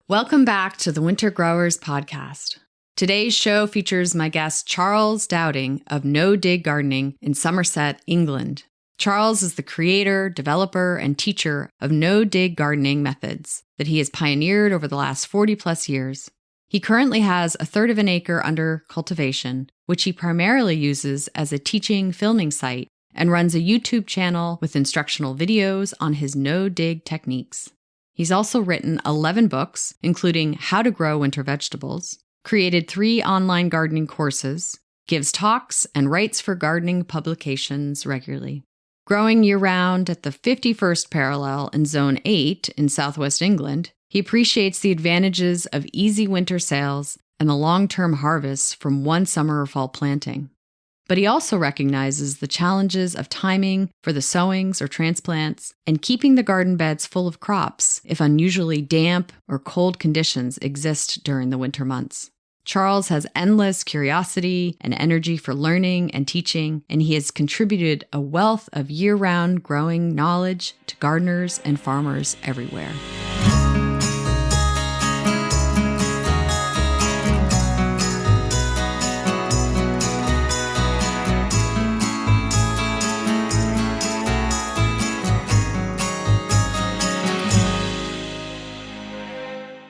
Welcome back to the Winter Growers Podcast. Today's show features my guest Charles Dowding of No Dig Gardening in Somerset, England. Charles is the creator, developer, and teacher of no dig gardening methods that he has pioneered over the last 40 plus years. He currently has 1/3 of an acre under cultivation, which he primarily uses as a teaching filming site and runs a YouTube channel with instructional videos on his no dig techniques. He's also written 11 books, including How to Grow Winter Vegetables, created 3 online gardening courses, gives talks, and writes for gardening publications regularly. Growing year-round at the 51st parallel in Zone 8 in southwest England, he appreciates the advantages of easy winter sales and the long-term harvests from one summer or fall planting. But he also recognizes the challenges of timing for the sowings or transplants and keeping the garden beds full of crops if unusually damp or cold conditions exist during the winter months. Charles has endless curiosity and energy for learning and teaching, and he has contributed a wealth of year-round growing knowledge to gardeners and farmers everywhere.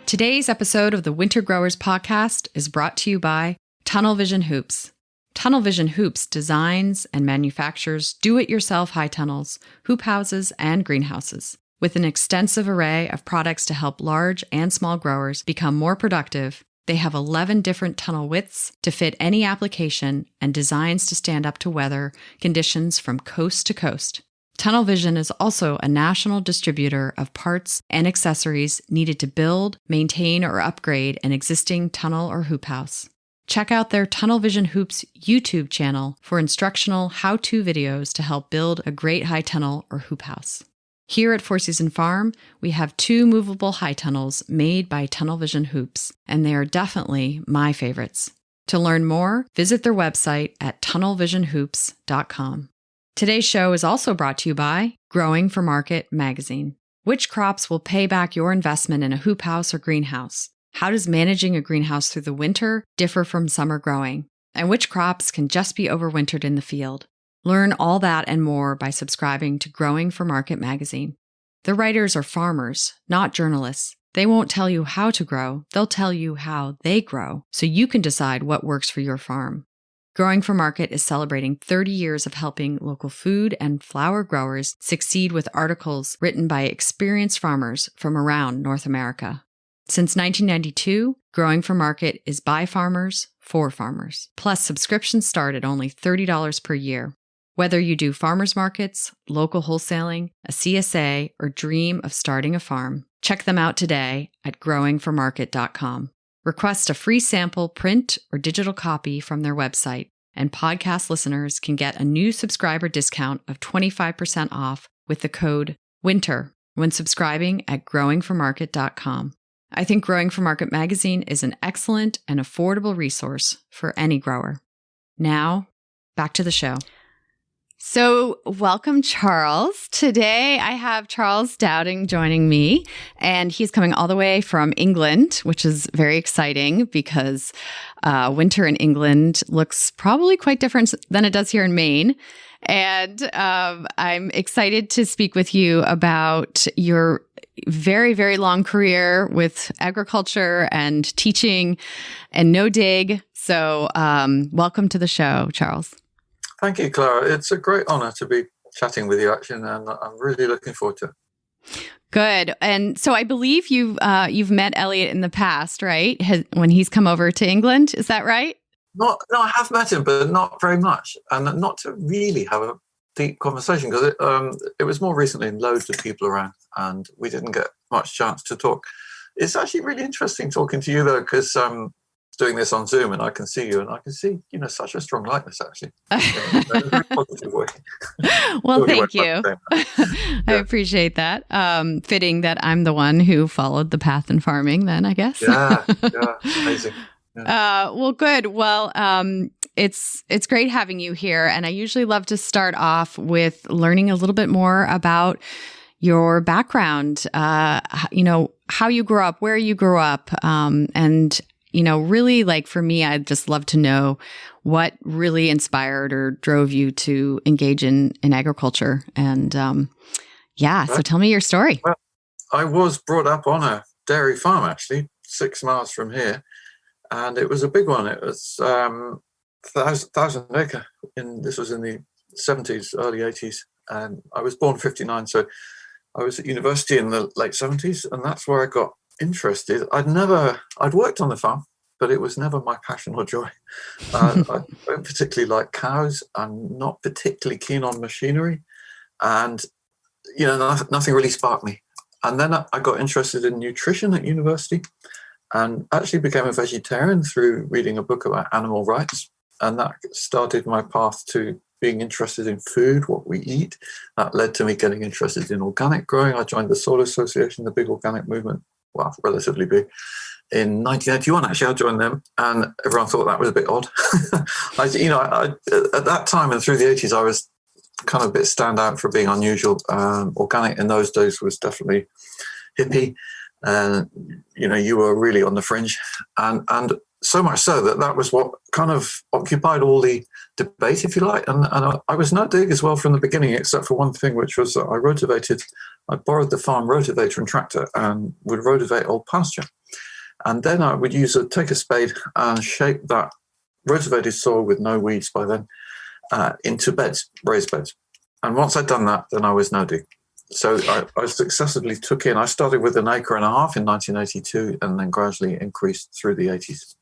Today's episode of the Winter Growers Podcast is brought to you by Tunnel Vision Hoops. Tunnel Vision Hoops designs and manufactures do-it-yourself high tunnels, hoop houses, and greenhouses. With an extensive array of products to help large and small growers become more productive, they have 11 different tunnel widths to fit any application and designs to stand up to weather conditions from coast to coast. Tunnel Vision is also a national distributor of parts and accessories needed to build, maintain, or upgrade an existing tunnel or hoop house. Check out their Tunnel Vision Hoops YouTube channel for instructional how-to videos to help build a great high tunnel or hoop house. Here at Four Season Farm, we have 2 movable high tunnels made by Tunnel Vision Hoops, and they are definitely my favorites. To learn more, visit their website at tunnelvisionhoops.com. Today's show is also brought to you by Growing for Market magazine. Which crops will pay back your investment in a hoop house or greenhouse? How does managing a greenhouse through the winter differ from summer growing? And which crops can just be overwintered in the field? Learn all that and more by subscribing to Growing for Market magazine. The writers are farmers, not journalists. They won't tell you how to grow, they'll tell you how they grow, so you can decide what works for your farm. Growing for Market is celebrating 30 years of helping local food and flower growers succeed with articles written by experienced farmers from around North America. Since 1992, Growing for Market is by farmers, for farmers. Plus, subscriptions start at only $30 per year. Whether you do farmers markets, local wholesaling, a CSA, or dream of starting a farm, check them out today at growingformarket.com. Request a free sample print or digital copy from their website, and podcast listeners can get a new subscriber discount of 25% off with the code WINTER when subscribing at growingformarket.com. I think Growing for Market magazine is an excellent and affordable resource for any grower. Now, back to the show. So welcome, Charles. Today I have Charles Dowding joining me, and he's coming all the way from England, which is very exciting because winter in England looks probably quite different than it does here in Maine. And I'm excited to speak with you about your very, very long career with agriculture and teaching and no dig. So welcome to the show, Charles. Thank you, Clara. It's a great honor to be chatting with you, actually, and I'm really looking forward to it. Good. And so I believe you've met Elliot in the past, right? When he's come over to England, is that right? No, I have met him, but not very much, and not to really have a deep conversation because it was more recently and loads of people around, and we didn't get much chance to talk. It's actually really interesting talking to you, though, because doing this on Zoom and I can see you and I can see, such a strong likeness, actually. In a very positive way. Well, thank you. I appreciate that. Fitting that I'm the one who followed the path in farming then, I guess. Yeah, amazing. Yeah. Well, good. Well, it's great having you here. And I usually love to start off with learning a little bit more about your background. how you grew up, where you grew up, and really, like for me, I'd just love to know what really inspired or drove you to engage in agriculture. And so tell me your story. Well, I was brought up on a dairy farm, actually, 6 miles from here, and it was a big one. It was 1,000 acre. This was in the 70s, early 80s, and I was born 59, so I was at university in the late 70s, and that's where I got interested. I'd worked on the farm, but it was never my passion or joy. I don't particularly like cows. I'm not particularly keen on machinery, and nothing really sparked me. And then I got interested in nutrition at university, and actually became a vegetarian through reading a book about animal rights, and that started my path to being interested in food, what we eat. That led to me getting interested in organic growing. I joined the Soil Association, the big organic movement, well, relatively big. In 1981, actually, I joined them, and everyone thought that was a bit odd. I, at that time and through the 80s, I was kind of a bit standout for being unusual. Organic in those days was definitely hippie, and you were really on the fringe, and so much so that was what kind of occupied all the debate, if you like. And I was no dig as well from the beginning, except for one thing, which was that I borrowed the farm rotavator and tractor and would rotivate old pasture. And then I would take a spade and shape that rotavated soil with no weeds by then into beds, raised beds. And once I'd done that, then I was no dig. So I successively took in, I started with 1.5 acres in 1982, and then gradually increased through the 80s.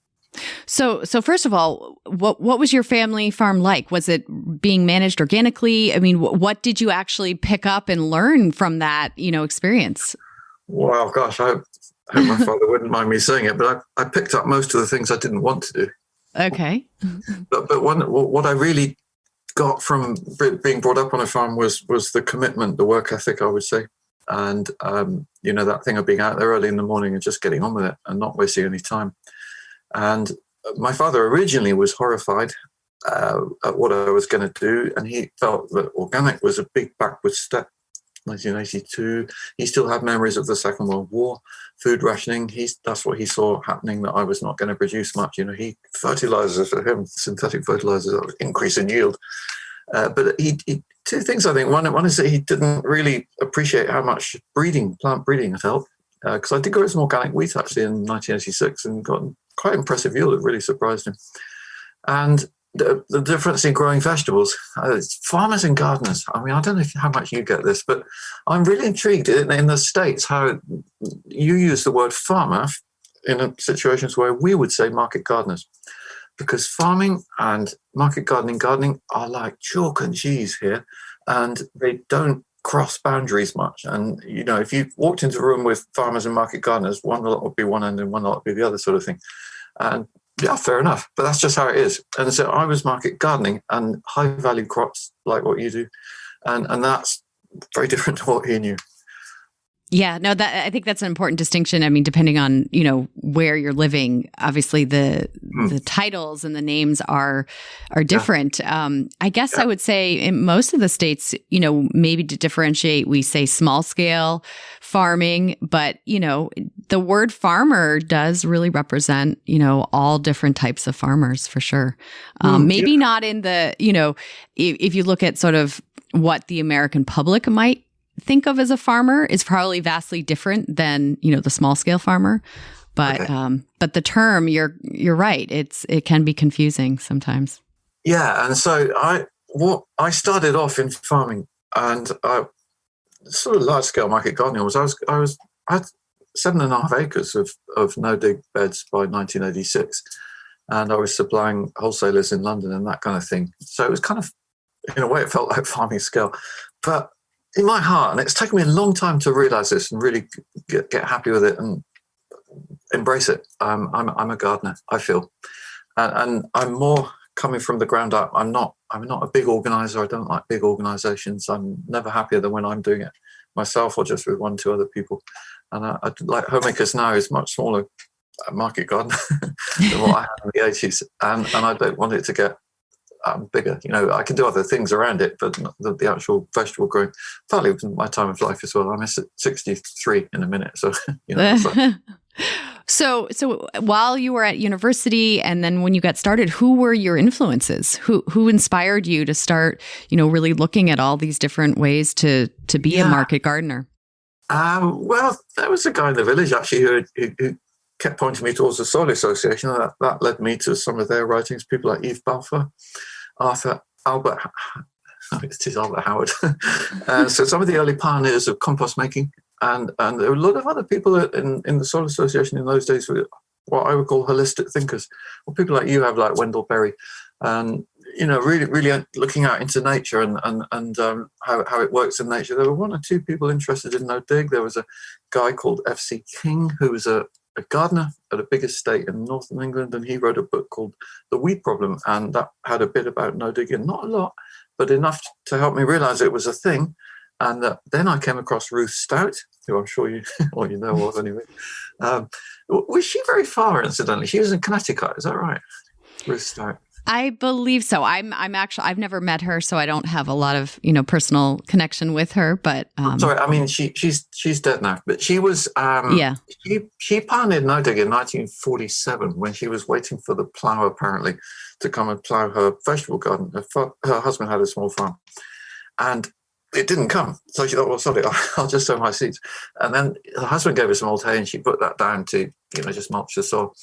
So first of all, what was your family farm like? Was it being managed organically? I mean, what did you actually pick up and learn from that, experience? Well, gosh, I hope my father wouldn't mind me saying it, but I picked up most of the things I didn't want to do. Okay. But what I really got from being brought up on a farm was the commitment, the work ethic, I would say. And, that thing of being out there early in the morning and just getting on with it and not wasting any time. And my father originally was horrified at what I was going to do, and he felt that organic was a big backward step. 1982, he still had memories of the Second World War, food rationing. That's what he saw happening, that I was not going to produce much. Fertilizers for him, synthetic fertilizers, increase in yield. But he two things, I think. One is that he didn't really appreciate how much plant breeding had helped. Because I did grow some organic wheat actually in 1986 and got quite impressive yield. It really surprised him. And the difference in growing vegetables, farmers and gardeners. I mean, I don't know how much you get this, but I'm really intrigued in the States how you use the word farmer in situations where we would say market gardeners. Because farming and market gardening are like chalk and cheese here, and they don't cross boundaries much. And if you walked into a room with farmers and market gardeners, one lot would be one end and one lot would be the other, sort of thing. And yeah, fair enough, but that's just how it is. And so I was market gardening and high value crops like what you do, and that's very different to what he knew. Yeah, no, I think that's an important distinction. I mean, depending on, where you're living, obviously the titles and the names are different. I guess I would say in most of the states, maybe to differentiate, we say small scale farming, but, the word farmer does really represent, all different types of farmers for sure. Maybe not in the, if you look at sort of what the American public might think of as a farmer is probably vastly different than, the small scale farmer. But but the term, you're right. It can be confusing sometimes. Yeah, and so I started off in farming, and sort of large scale market gardening I had 7.5 acres of no dig beds by 1986, and I was supplying wholesalers in London and that kind of thing. So it was kind of, in a way, it felt like farming scale, but in my heart, and it's taken me a long time to realize this and really get happy with it and embrace it. I'm a gardener, I feel, and I'm more coming from the ground up. I'm not a big organizer. I don't like big organizations. I'm never happier than when I'm doing it myself or just with 1-2 other people. And I like Homemakers Now is much smaller market garden than what I had in the 80s, and I don't want it to get bigger. I can do other things around it, but not the actual vegetable growing. Partly with my time of life as well. I'm 63 in a minute, so it's like, So while you were at university and then when you got started, who were your influences? Who inspired you to start, really looking at all these different ways to be a market gardener? Well, there was a guy in the village actually who kept pointing me towards the Soil Association. That led me to some of their writings. People like Eve Balfour, Albert Howard. So some of the early pioneers of compost making. And there were a lot of other people in the Soil Association in those days who what I would call holistic thinkers. Well, people like you have, like Wendell Berry, and really looking out into nature and how it works in nature. There were one or two people interested in no dig. There was a guy called F.C. King who was a gardener at a big estate in northern England, and he wrote a book called The Weed Problem, and that had a bit about no digging, not a lot, but enough to help me realize it was a thing. And then I came across Ruth Stout, who I'm sure you know of anyway. Was she very far, incidentally? She was in Connecticut, is that right? Ruth Stout. I believe so. I'm actually, I've never met her, so I don't have a lot of, personal connection with her, but. Sorry, I mean, she's dead now, but she was, she pioneered no dig in 1947 when she was waiting for the plough, apparently, to come and plough her vegetable garden. Her husband had a small farm, and it didn't come. So she thought, well, sorry, I'll just sow my seeds. And then her husband gave her some old hay and she put that down to, just mulch the soil.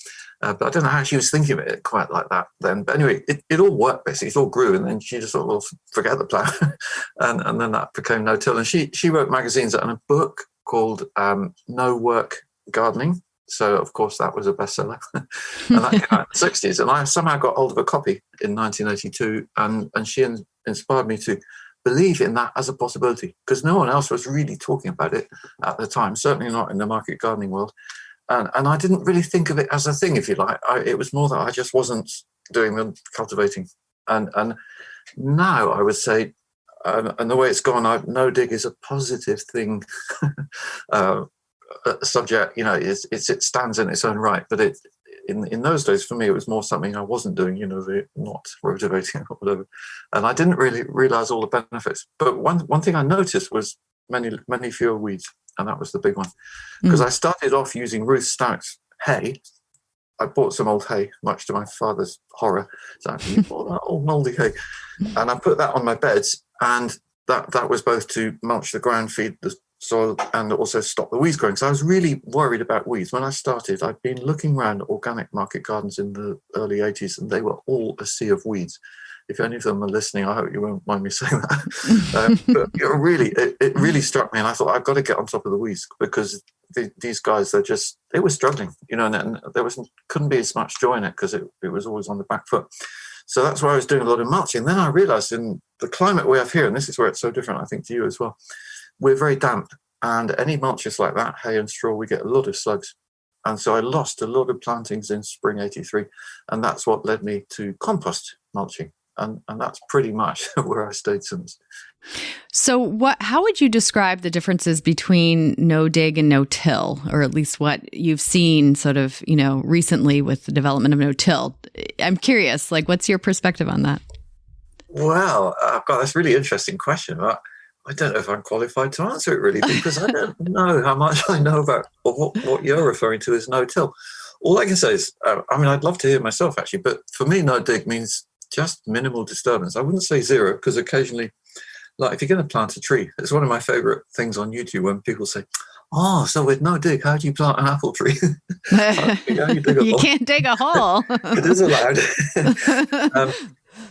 But I don't know how she was thinking of it quite like that then. But anyway, it all worked basically. It all grew. And then she just thought, well, forget the plough. and then that became no-till. And she wrote magazines and a book called No Work Gardening. So, of course, that was a bestseller. And that came out in the 60s. And I somehow got hold of a copy in 1982. And she inspired me to believe in that as a possibility, because no one else was really talking about it at the time, certainly not in the market gardening world. And I didn't really think of it as a thing, if you like. It was more that I just wasn't doing the cultivating. And now I would say, and the way it's gone, no dig is a positive thing. Subject, it stands in its own right, but in those days, for me, it was more something I wasn't doing, not rotivating or whatever. And I didn't really realize all the benefits. But one thing I noticed was many fewer weeds. And that was the big one. Because I started off using Ruth Stout's hay. I bought some old hay, much to my father's horror. So you bought that old mouldy hay. And I put that on my beds. And that was both to mulch the ground, feed the soil, and also stop the weeds growing. So I was really worried about weeds. When I started, I'd been looking around organic market gardens in the early 80s, and they were all a sea of weeds. If any of them are listening, I hope you won't mind me saying that. But it really struck me, and I thought, I've got to get on top of the weeds, because these guys, they were struggling, and there couldn't be as much joy in it, because it was always on the back foot. So that's why I was doing a lot of mulching. Then I realized in the climate we have here, and this is where it's so different, I think, to you as well, we're very damp, and any mulches like that, hay and straw, we get a lot of slugs. And so I lost a lot of plantings in spring 83, and that's what led me to compost mulching. And that's pretty much where I stayed since. So how would you describe the differences between no dig and no till, or at least what you've seen sort of, recently with the development of no till? I'm curious, what's your perspective on that? Well, that's a really interesting question. I don't know if I'm qualified to answer it really, because I don't know how much I know about what you're referring to as no till. All I can say is, I'd love to hear it myself actually, but for me, no dig means just minimal disturbance. I wouldn't say zero, because occasionally, like if you're going to plant a tree, it's one of my favorite things on YouTube when people say, oh, so with no dig, how do you plant an apple tree? You can't dig a hole. It is allowed.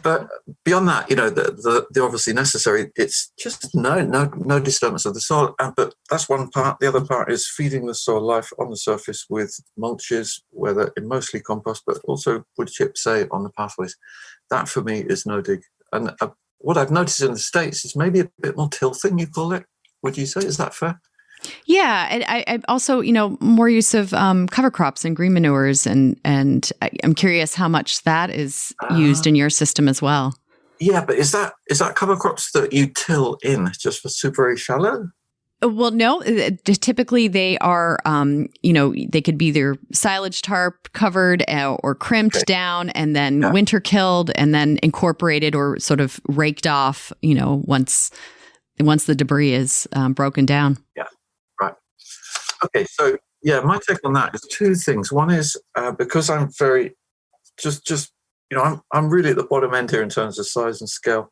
But beyond that, the obviously necessary, it's just no disturbance of the soil. But that's one part. The other part is feeding the soil life on the surface with mulches, whether in mostly compost, but also wood chips, say, on the pathways. That for me is no dig. And what I've noticed in the States is maybe a bit more tilthing, you call it. Would you say? Is that fair? Yeah, and I also, more use of cover crops and green manures, and I'm curious how much that is used in your system as well. Yeah, but is that cover crops that you till in just for super very shallow? Well, no, typically they are, they could be either silage tarp covered or crimped down and then winter killed and then incorporated or sort of raked off, once the debris is broken down. Yeah, right. Okay, so my take on that is two things. One is because I'm very I'm really at the bottom end here in terms of size and scale,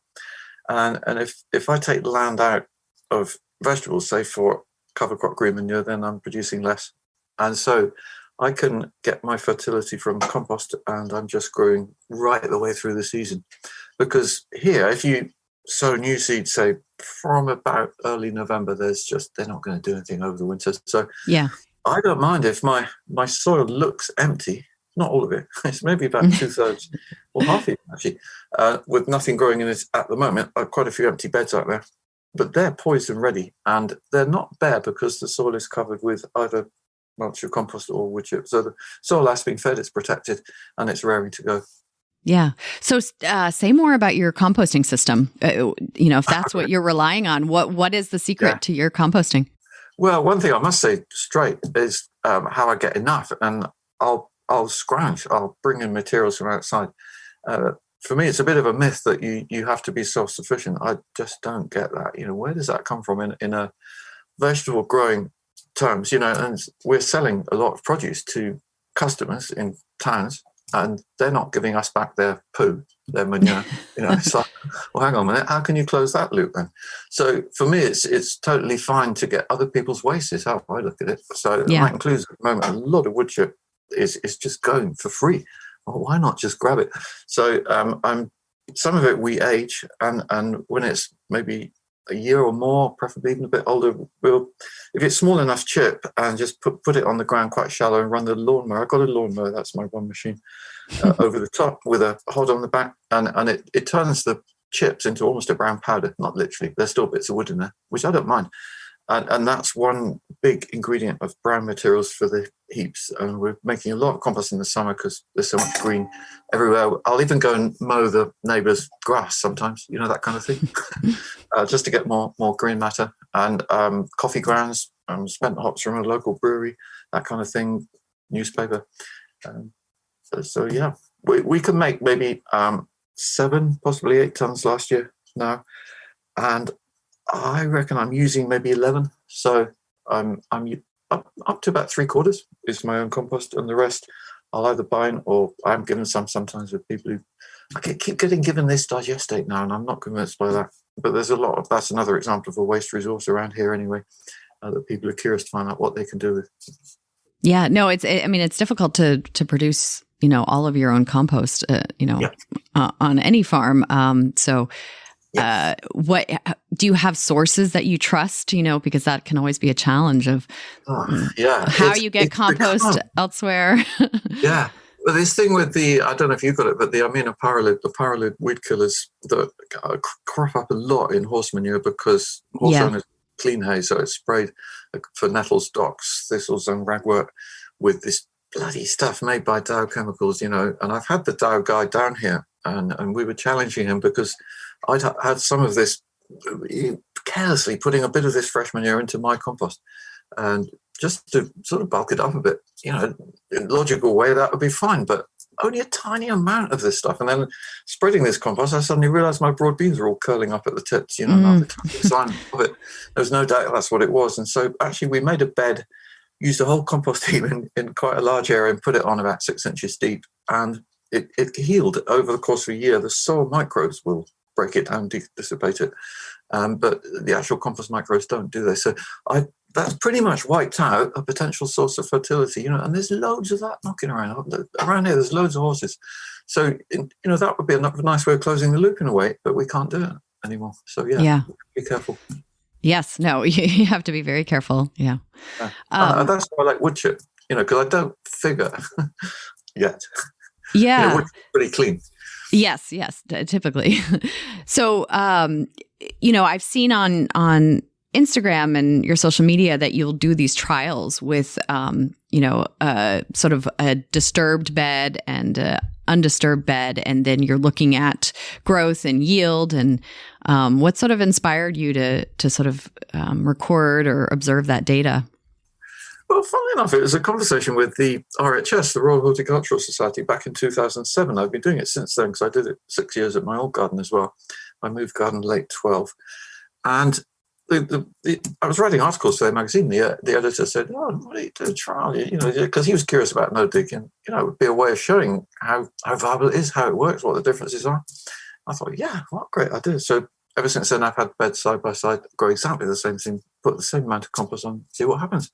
and if I take land out of vegetables, say for cover crop green manure, then I'm producing less. And so I can get my fertility from compost, and I'm just growing right the way through the season. Because here, if you sow new seed, say from about early November, they're not going to do anything over the winter. So I don't mind if my soil looks empty, not all of it, it's maybe about 2/3 or half it actually, with nothing growing in it at the moment. Quite a few empty beds out there. But they're poised and ready, and they're not bare because the soil is covered with either mulch or compost or wood chip. So the soil has been fed, it's protected, and it's raring to go. Yeah. So say more about your composting system. If that's what you're relying on, what is the secret to your composting? Well, one thing I must say straight is how I get enough, and I'll scrounge. I'll bring in materials from outside. For me, it's a bit of a myth that you have to be self-sufficient. I just don't get that. Where does that come from in a vegetable growing terms? And we're selling a lot of produce to customers in towns, and they're not giving us back their poo, their manure. It's like, well, hang on a minute, how can you close that loop then? So for me, it's totally fine to get other people's waste is how I look at it. So that includes at the moment a lot of wood chip is just going for free. Well, why not just grab it? So some of it we age, and when it's maybe a year or more, preferably even a bit older, if it's small enough chip, and just put it on the ground quite shallow and run the lawnmower. I've got a lawnmower, that's my one machine, over the top with a hod on the back, and it turns the chips into almost a brown powder. Not literally, there's still bits of wood in there, which I don't mind. And that's one big ingredient of brown materials for the heaps. And we're making a lot of compost in the summer because there's so much green everywhere. I'll even go and mow the neighbour's grass sometimes, that kind of thing, just to get more green matter. And coffee grounds, spent hops from a local brewery, that kind of thing, newspaper. We can make maybe 7, possibly 8 tons last year now. And I reckon I'm using maybe 11. So I'm up to about 3/4 is my own compost, and the rest I'll either buy in or I'm given sometimes with people who I keep getting given this digestate now, and I'm not convinced by that. But there's a lot of that's another example of a waste resource around here anyway, that people are curious to find out what they can do with. Yeah, no, it's difficult to produce all of your own compost on any farm. What do you have sources that you trust? Because that can always be a challenge of how you get compost elsewhere. Yeah. Well, this thing with I don't know if you got it, but the paralid weed killers that crop up a lot in horse manure because horse owners clean hay, so it's sprayed for nettles, docks, thistles, and ragwort with this bloody stuff made by Dow Chemicals. And I've had the Dow guy down here, and we were challenging him because I'd had some of this carelessly putting a bit of this fresh manure into my compost, and just to sort of bulk it up a bit, in a logical way, that would be fine, but only a tiny amount of this stuff. And then spreading this compost, I suddenly realized my broad beans are all curling up at the tips, not the tiny sign of it. There's no doubt that's what it was. And so actually we made a bed, used a whole compost heap in quite a large area and put it on about 6 inches deep. And it healed over the course of a year. The soil microbes will break it down, dissipate it. But the actual compost microbes don't, do they? So that's pretty much wiped out a potential source of fertility, and there's loads of that knocking around. Around here, there's loads of horses. So, that would be a nice way of closing the loop in a way, but we can't do it anymore. So, be careful. Yes, no, you have to be very careful. Yeah. That's why I like wood chip, because I don't figure yet. Yeah. Wood's pretty clean. Yes, typically. So, I've seen on Instagram and your social media that you'll do these trials with, sort of a disturbed bed and undisturbed bed, and then you're looking at growth and yield. And what sort of inspired you to sort of record or observe that data? Well, funnily enough, it was a conversation with the RHS, the Royal Horticultural Society, back in 2007. I've been doing it since then because I did it 6 years at my old garden as well. I moved garden late 12. And I was writing articles for their magazine. The editor said, "Oh, why don't you do a trial?" Because he was curious about no dig, and it would be a way of showing how viable it is, how it works, what the differences are. I thought, yeah, what a great idea. So ever since then, I've had beds side by side, grow exactly the same thing, put the same amount of compost on, see what happens.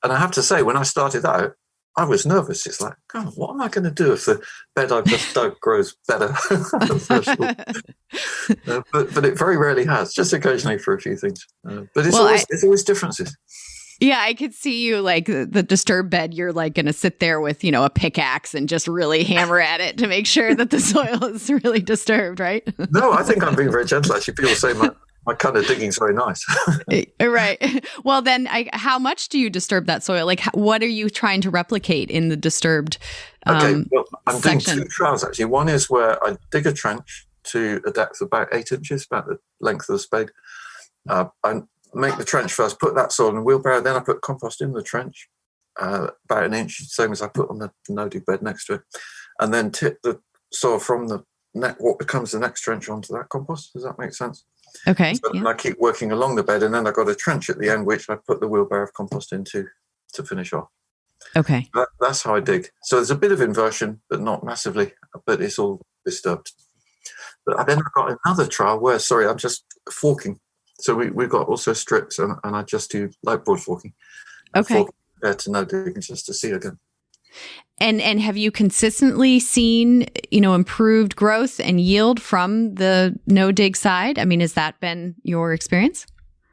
And I have to say, when I started out, I was nervous. It's like, God, what am I going to do if the bed I've just dug grows better? But it very rarely has, just occasionally for a few things. But it's always differences. Yeah, I could see you like the disturbed bed. You're like going to sit there with, a pickaxe and just really hammer at it to make sure that the soil is really disturbed, right? No, I think I'm being very gentle. Actually, people say my kind of digging is very nice. Right. Well, then how much do you disturb that soil? Like, what are you trying to replicate in the disturbed I'm section? doing two trials, actually. One is where I dig a trench to a depth of about 8 inches, about the length of the spade. I make the trench first, put that soil in a wheelbarrow, then I put compost in the trench, about 1 inch, same as I put on the no-dig bed next to it, and then tip the soil from what becomes the next trench onto that compost. Does that make sense? Okay. So I keep working along the bed, and then I've got a trench at the end, which I put the wheelbarrow of compost into to finish off. Okay. That's how I dig. So there's a bit of inversion, but not massively, but it's all disturbed. But then I've got another trial where, I'm just forking. So we've got also strips, and I just do like broad forking. Okay. Compared to no digging, just to see again. And have you consistently seen, improved growth and yield from the no dig side? I mean, has that been your experience?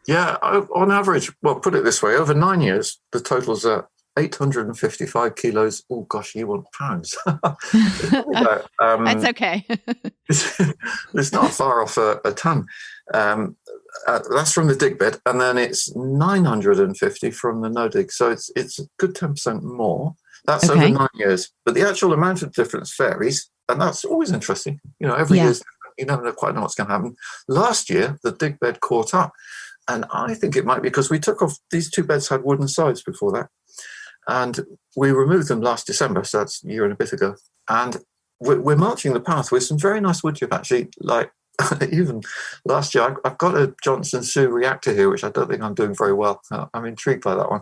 Yeah, on average, well, put it this way, over 9 years, the totals are 855 kilos. Oh gosh, you want pounds. That's okay. It's not far off a ton. That's from the dig bed, and then it's 950 from the no dig. So it's a good 10% more. That's over 9 years. But the actual amount of difference varies, and that's always interesting. Every year you never quite know what's going to happen. Last year, the dig bed caught up, and I think it might be because we took off, these two beds had wooden sides before that, and we removed them last December, so that's a year and a bit ago. And we're marching the path with some very nice wood chip, actually, like even last year. I've got a Johnson Sioux reactor here, which I don't think I'm doing very well. I'm intrigued by that one.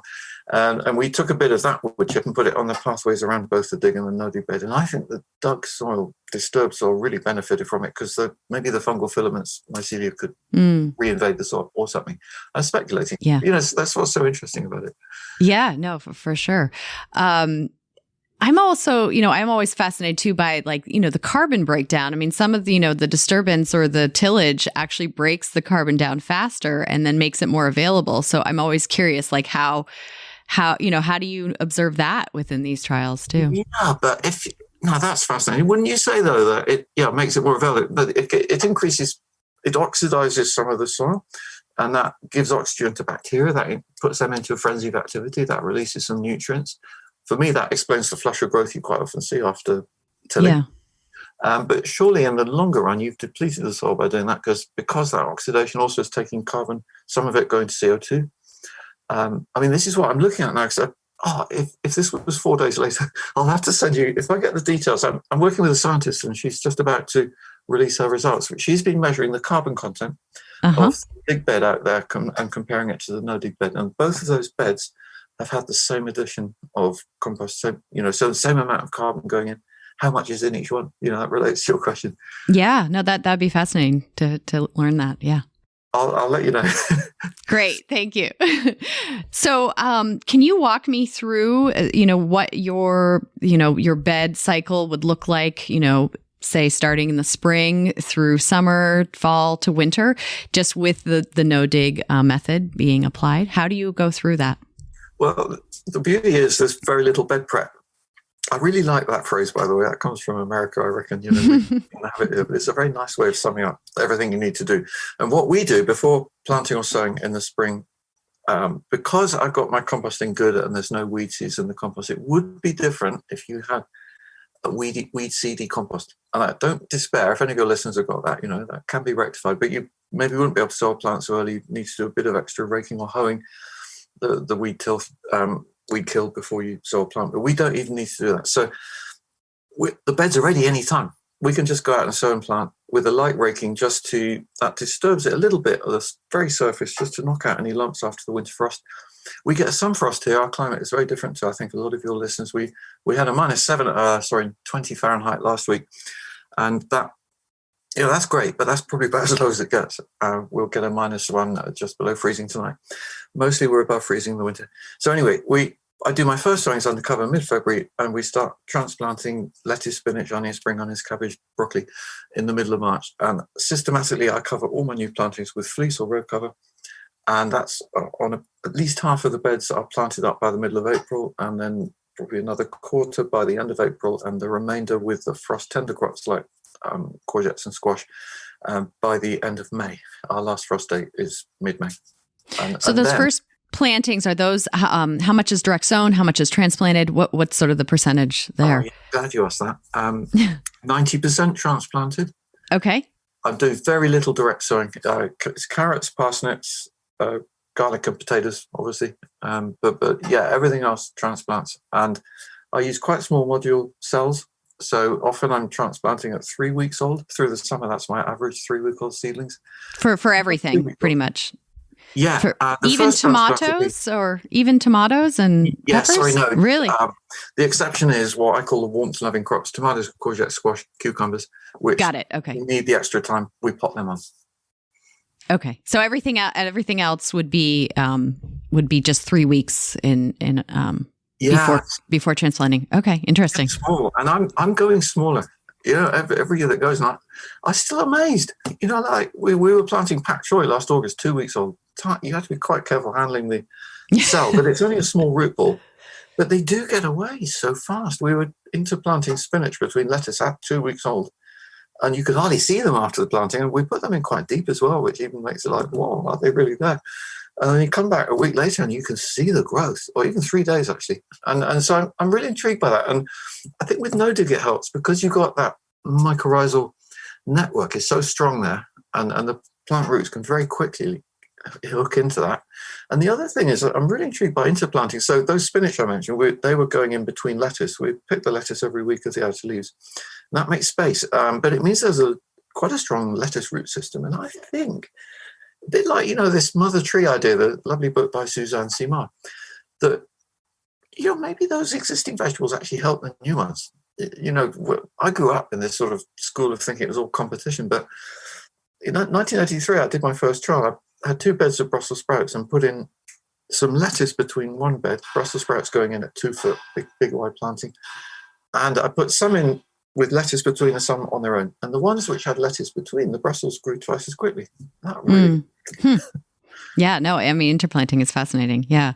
And we took a bit of that wood chip and put it on the pathways around both the dig and the no-dig bed. And I think the dug soil, disturbed soil, really benefited from it because maybe the fungal filaments, mycelia, could reinvade the soil or something. I'm speculating. Yeah. That's what's so interesting about it. Yeah, no, for sure. I'm also, I'm always fascinated too by the carbon breakdown. I mean, some of the, the disturbance or the tillage actually breaks the carbon down faster and then makes it more available. So I'm always curious, how do you observe that within these trials too? Yeah, but that's fascinating. Wouldn't you say though that it makes it more available, but it increases, it oxidizes some of the soil, and that gives oxygen to bacteria, that puts them into a frenzy of activity, that releases some nutrients. For me, that explains the flush of growth you quite often see after tilling. Yeah. But surely in the longer run, you've depleted the soil by doing that because that oxidation also is taking carbon, some of it going to CO2. This is what I'm looking at now. If this was 4 days later, I'll have to send you, if I get the details, I'm working with a scientist and she's just about to release her results. She's been measuring the carbon content of the dig bed out there and comparing it to the no-dig bed. And both of those beds have had the same addition of compost, so the same amount of carbon going in. How much is in each one? That relates to your question. Yeah, no, that'd be fascinating to learn that. Yeah. I'll let you know. Great. Thank you. So, can you walk me through, what your bed cycle would look like, say starting in the spring through summer, fall to winter, just with the no-dig method being applied? How do you go through that? Well, the beauty is there's very little bed prep. I really like that phrase, by the way. That comes from America, I reckon. It's a very nice way of summing up everything you need to do. And what we do before planting or sowing in the spring, because I've got my composting good and there's no weed seeds in the compost, it would be different if you had weed seedy compost. And don't despair if any of your listeners have got that. That can be rectified, but you maybe wouldn't be able to soil plants so early. You need to do a bit of extra raking or hoeing the weed kill before you soil plant. But we don't even need to do that. So the beds are ready anytime. We can just go out and sow and plant with a light raking, that disturbs it a little bit of the very surface, just to knock out any lumps after the winter frost. We get some frost here. Our climate is very different to, I think, a lot of your listeners. We had a -7, 20 Fahrenheit last week, and that's great, but that's probably about as low as it gets. We'll get a -1 just below freezing tonight. Mostly we're above freezing in the winter. So anyway, I do my first sowings Undercover mid-February, and we start transplanting lettuce, spinach, onion, spring onions, cabbage, broccoli in the middle of March. And systematically, I cover all my new plantings with fleece or row cover. And that's on at least half of the beds are planted up by the middle of April, and then probably another quarter by the end of April, and the remainder with the frost tender crops like courgettes and squash by the end of May. Our last frost date is mid-May. So those first plantings, are those, how much is direct sown? How much is transplanted? What's sort of the percentage there? Oh, yeah, glad you asked that. 90% transplanted. Okay. I do very little direct sowing. It's carrots, parsnips, garlic and potatoes, obviously. But yeah, everything else transplants. And I use quite small module cells. So often I'm transplanting at 3 weeks old. Through the summer, that's my average 3-week-old seedlings. For everything, pretty much. Yeah. Even tomatoes and yeah, peppers? Sorry, no. Really? The exception is what I call the warmth-loving crops: tomatoes, courgettes, squash, cucumbers, which Got it. Okay. need the extra time. We pot them on. Okay. So everything else would be just 3 weeks before transplanting. Okay, interesting. Small, and I'm going smaller. Every year that goes, and I'm still amazed. Like we were planting pak choi last August, 2 weeks old. You have to be quite careful handling the cell, but it's only a small root ball. But they do get away so fast. We were into planting spinach between lettuce at 2 weeks old, and you could hardly see them after the planting. And we put them in quite deep as well, which even makes it like, whoa, are they really there? And then you come back a week later and you can see the growth, or even 3 days actually. And so I'm really intrigued by that. And I think with no dig it helps because you've got that mycorrhizal network is so strong there, and the plant roots can very quickly hook into that. And the other thing is that I'm really intrigued by interplanting. So those spinach I mentioned, they were going in between lettuce. We pick the lettuce every week of the outer leaves. And that makes space, but it means there's quite a strong lettuce root system. And I think, a bit like, this mother tree idea, the lovely book by Suzanne Simard, that, maybe those existing vegetables actually help the new ones. I grew up in this sort of school of thinking it was all competition, but in 1983, I did my first trial. I had 2 beds of Brussels sprouts and put in some lettuce between one bed, Brussels sprouts going in at 2 foot, big wide planting. And I put some in with lettuce between and some on their own. And the ones which had lettuce between, the Brussels grew twice as quickly. That really. Yeah, no, I mean, interplanting is fascinating. Yeah.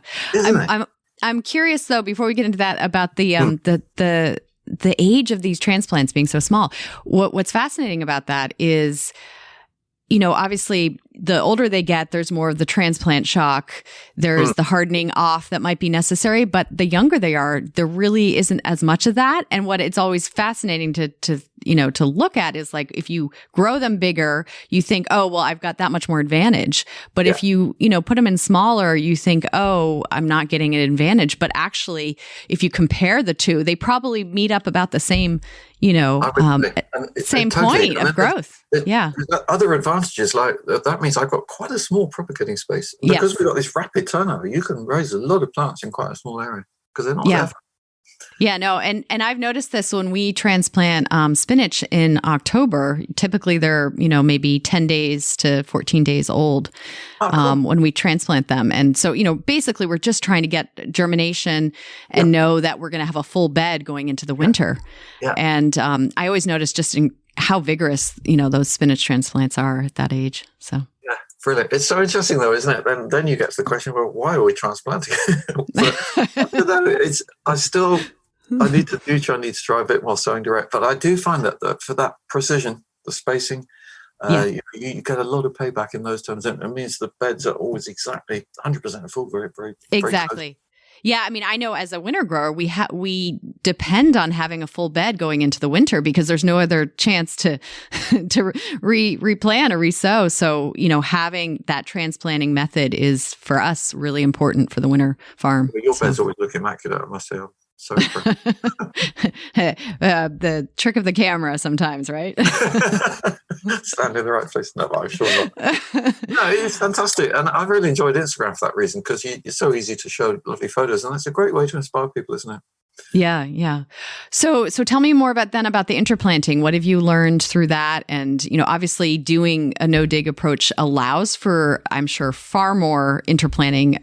I'm curious though, before we get into that, about the age of these transplants being so small. What's fascinating about that is, obviously the older they get, there's more of the transplant shock. There's the hardening off that might be necessary, but the younger they are, there really isn't as much of that. And what it's always fascinating to look at is, like, if you grow them bigger, you think, oh, well, I've got that much more advantage. But if you, put them in smaller, you think, oh, I'm not getting an advantage. But actually, if you compare the two, they probably meet up about the same, same point of growth. Yeah. Other advantages, like that means I've got quite a small propagating space. Because we've got this rapid turnover, you can raise a lot of plants in quite a small area because they're not there. Yeah, no, and I've noticed this when we transplant spinach in October. Typically, they're maybe 10 days to 14 days old when we transplant them, and so basically we're just trying to get germination and know that we're going to have a full bed going into the winter. Yeah. And I always notice just how vigorous those spinach transplants are at that age. So. Yeah. Brilliant. It's so interesting, though, isn't it? Then you get to the question, well, why are we transplanting? I need to try a bit more sowing direct. But I do find that for that precision, the spacing, you get a lot of payback in those terms. And it means the beds are always exactly 100% full, very, very, exactly. Very Yeah, I mean, I know as a winter grower, we depend on having a full bed going into the winter because there's no other chance to to replant or resow. So, having that transplanting method is for us really important for the winter farm. Your bed's always look immaculate, I must say. I'm so impressed. The trick of the camera sometimes, right? Stand in the right place. No, I'm sure not. No, it's fantastic. And I really enjoyed Instagram for that reason, because it's so easy to show lovely photos. And it's a great way to inspire people, isn't it? Yeah. So tell me more about the interplanting. What have you learned through that? And, obviously doing a no-dig approach allows for, I'm sure, far more interplanting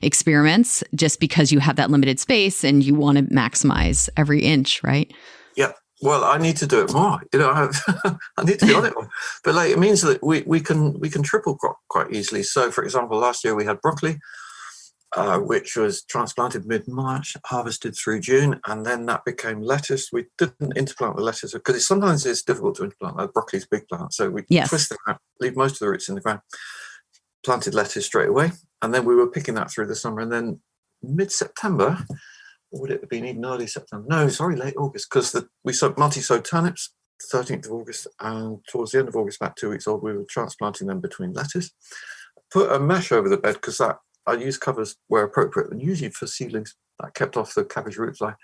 experiments just because you have that limited space and you want to maximize every inch, right? Yeah. Well, I need to do it more. I need to be on it more. But it means that we can triple crop quite easily. So, for example, last year we had broccoli, which was transplanted mid-March, harvested through June, and then that became lettuce. We didn't interplant the lettuce because sometimes it's difficult to interplant. Like broccoli's a big plant, so we twist it out, leave most of the roots in the ground, planted lettuce straight away, and then we were picking that through the summer. And then mid-September, or would it have been even early September? No, sorry, late August, because we multi-sowed turnips 13th of August, and towards the end of August, about 2 weeks old, we were transplanting them between lettuce. Put a mesh over the bed because I use covers where appropriate, and usually for seedlings that kept off the cabbage root fly.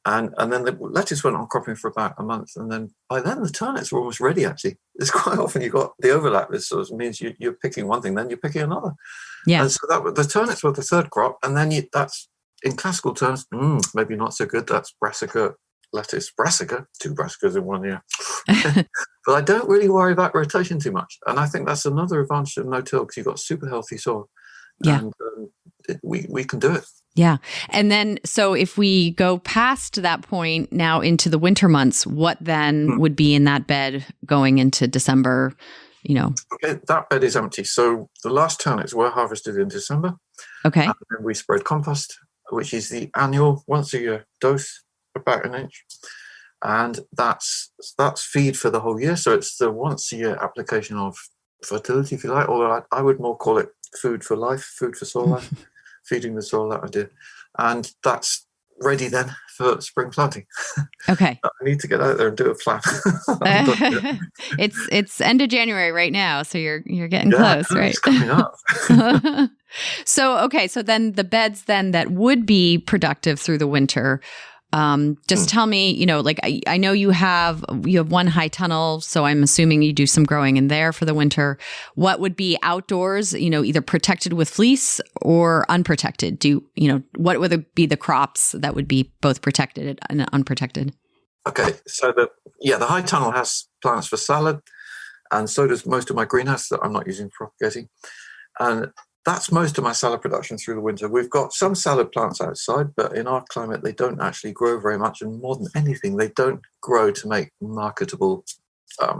And then the lettuce went on cropping for about a month, and then by then the turnips were almost ready. Actually, it's quite often you got the overlap. It sort of means you're picking one thing, then you're picking another. Yeah. And so the turnips were the third crop, and then that's in classical terms maybe not so good. That's brassica lettuce, brassica, 2 brassicas in 1 year. But I don't really worry about rotation too much, and I think that's another advantage of no-till because you've got super healthy soil. Yeah. And we can do it. Yeah. And then, so if we go past that point now into the winter months, what then would be in that bed going into December, Okay, that bed is empty. So the last turnips were harvested in December. Okay. And then we spread compost, which is the annual once a year dose, about an inch. And that's feed for the whole year. So it's the once a year application of fertility, if you like, although I would more call it food for life, food for soil life, feeding the soil, that idea. And that's ready then for spring planting. Okay. I need to get out there and do a plan. It's end of January right now, so you're getting close, right? It's coming up. So then the beds then that would be productive through the winter, just tell me, I know you have one high tunnel, so I'm assuming you do some growing in there for the winter. What would be outdoors, either protected with fleece or unprotected? What would be the crops that would be both protected and unprotected? Okay, so the high tunnel has plants for salad, and so does most of my greenhouse that I'm not using for propagating. And that's most of my salad production through the winter. We've got some salad plants outside, but in our climate, they don't actually grow very much. And more than anything, they don't grow to make marketable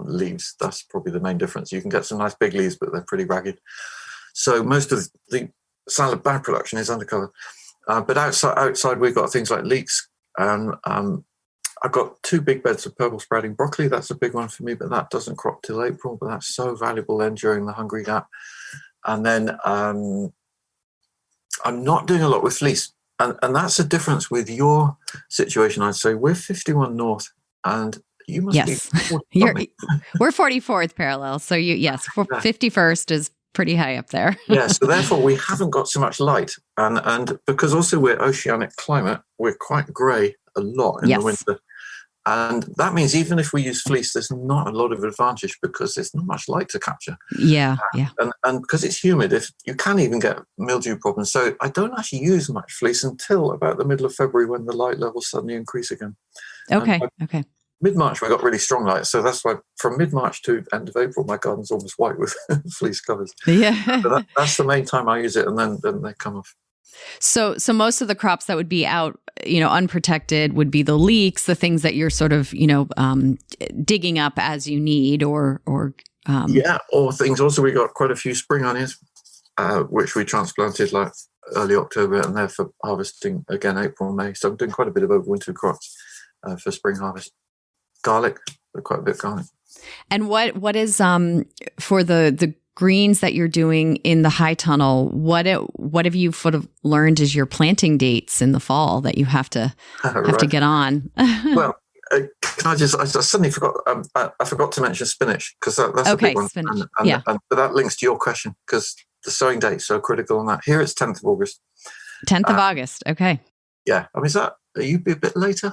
leaves. That's probably the main difference. You can get some nice big leaves, but they're pretty ragged. So most of the salad bag production is undercover. But outside, we've got things like leeks. And I've got 2 big beds of purple sprouting broccoli. That's a big one for me, but that doesn't crop till April. But that's so valuable then during the hungry gap. And then I'm not doing a lot with fleece. And that's a difference with your situation, I'd say. We're 51 north, and you must be 40. We're 44th parallel. So 51st is pretty high up there. Yeah, so therefore we haven't got so much light. And because also we're oceanic climate, we're quite grey a lot in the winter. And that means even if we use fleece, there's not a lot of advantage because there's not much light to capture. Yeah. And because it's humid, if you can even get mildew problems. So I don't actually use much fleece until about the middle of February when the light levels suddenly increase again. Okay. Mid-March, we got really strong light. So that's why from mid-March to end of April, my garden's almost white with fleece covers. Yeah. But that's the main time I use it, and then they come off. So most of the crops that would be out, unprotected would be the leeks, the things that you're sort of, digging up as you need or things. Also, we got quite a few spring onions, which we transplanted like early October, and they're for harvesting again April, May. So I'm doing quite a bit of overwinter crops for spring harvest. Garlic, quite a bit of garlic. And what is for the greens that you're doing in the high tunnel, what have you sort of learned is your planting dates in the fall that you have to get on? Well, can I suddenly forgot. I forgot to mention spinach because that's a big one. Spinach. But that links to your question because the sowing date is so critical on that. Here it's 10th of August. 10th of August. Okay. Yeah. I mean, are you a bit later?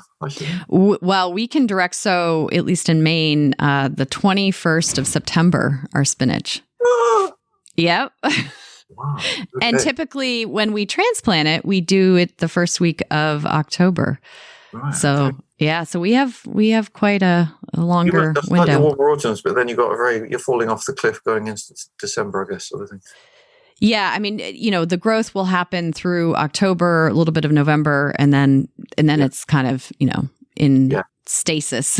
Well, we can direct sow, at least in Maine, the 21st of September, our spinach. Yep. Wow. Okay. And typically when we transplant it, we do it the first week of October. Right, so so we have quite a longer window. Slightly warmer autumns, but then you're falling off the cliff going into December, I guess, sort of thing. Yeah, I mean, the growth will happen through October, a little bit of November, and then it's kind of, in stasis.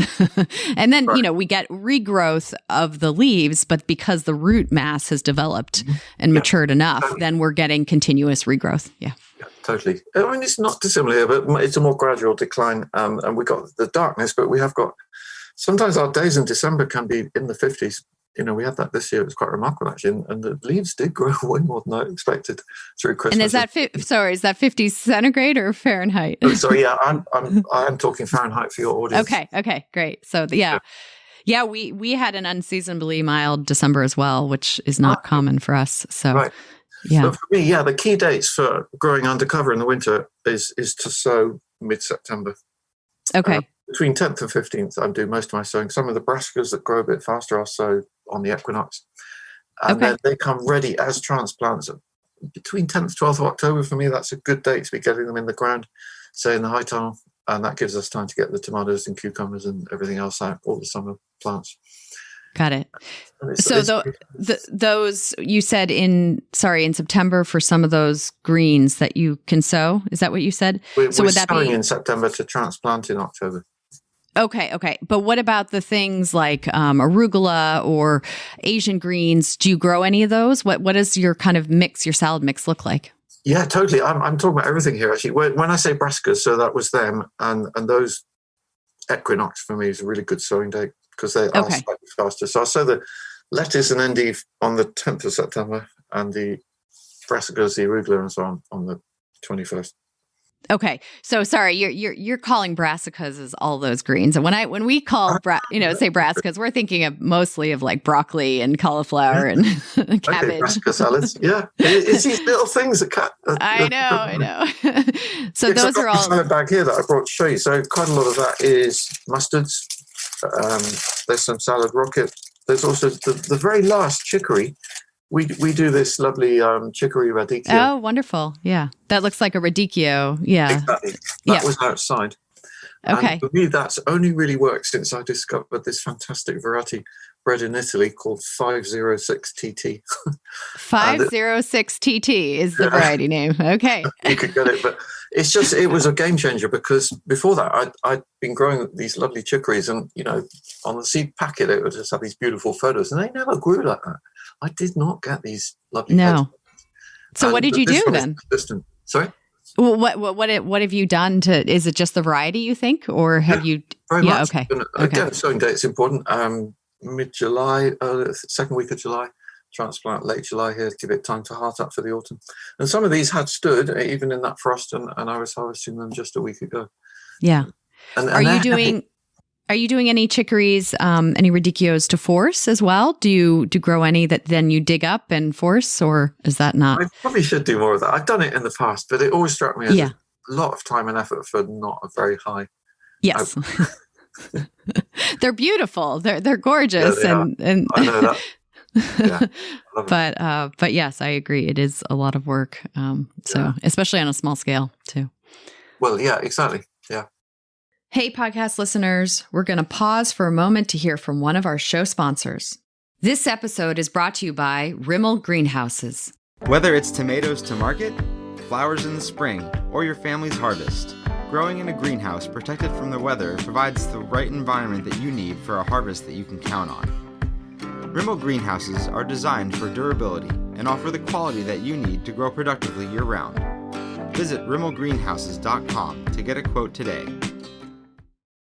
And then, we get regrowth of the leaves, but because the root mass has developed and matured enough, then we're getting continuous regrowth. Yeah. Yeah, totally. I mean, it's not dissimilar here, but it's a more gradual decline. And we've got the darkness, but we have got, sometimes our days in December can be in the 50s. We had that this year. It was quite remarkable, actually. And the leaves did grow way more than I expected through Christmas. And is that 50 centigrade or Fahrenheit? Sorry, yeah, I'm talking Fahrenheit for your audience. Okay, great. So, yeah, we had an unseasonably mild December as well, which is not common for us. So, right. Yeah. So for me, the key dates for growing Undercover in the winter is to sow mid-September. Okay. Between 10th and 15th, I do most of my sowing. Some of the brassicas that grow a bit faster, I'll sow on the equinox. And then they come ready as transplants. Between 10th and 12th of October, for me, that's a good date to be getting them in the ground, say in the high tunnel. And that gives us time to get the tomatoes and cucumbers and everything else out, all the summer plants. Got it. So those you said in September for some of those greens that you can sow. Is that what you said? We're sowing in September to transplant in October. Okay. But what about the things like arugula or Asian greens? Do you grow any of those? What does your kind of mix, your salad mix look like? Yeah, totally. I'm talking about everything here, actually. When I say brassicas, so that was them. And those equinox for me is a really good sowing date because they are slightly faster. So I'll sow the lettuce and endive on the 10th of September and the brassicas, the arugula and so on the 21st. Okay, so sorry, you're calling brassicas as all those greens, and when we call say brassicas, we're thinking mostly of like broccoli and cauliflower and cabbage. Okay, brassica salads, yeah. It's these little things that I know. So those are all. Salad bag here that I brought to show you. So quite a lot of that is mustards. There's some salad rocket. There's also the very last chicory. We do this lovely chicory radicchio. Oh, wonderful. Yeah. That looks like a radicchio. Yeah. Exactly. That was outside. Okay. And for me, that's only really worked since I discovered this fantastic variety bred in Italy called 506TT. 506TT is the variety name. Okay. You could get it, but it was a game changer because before that, I'd been growing these lovely chicories and, on the seed packet, it would just have these beautiful photos and they never grew like that. I did not get these lovely heads. So what did you do then? Sorry? Well, what have you done is it just the variety you think or have you? Very much. Okay. Again, sowing date's important. Mid-July, second week of July, transplant late July here to give it time to heart up for the autumn. And some of these had stood even in that frost and I was harvesting them just a week ago. Yeah. Are you doing any chicories, any radicchios to force as well? Do you grow any that then you dig up and force, or is that not? I probably should do more of that. I've done it in the past, but it always struck me as a lot of time and effort for not a very high. Yes, they're beautiful. They're gorgeous, yeah, and I know that. Yeah, but yes, I agree. It is a lot of work. Especially on a small scale too. Well, yeah, exactly. Yeah. Hey, podcast listeners, we're going to pause for a moment to hear from one of our show sponsors. This episode is brought to you by Rimmel Greenhouses. Whether it's tomatoes to market, flowers in the spring, or your family's harvest, growing in a greenhouse protected from the weather provides the right environment that you need for a harvest that you can count on. Rimmel Greenhouses are designed for durability and offer the quality that you need to grow productively year-round. Visit rimmelgreenhouses.com to get a quote today.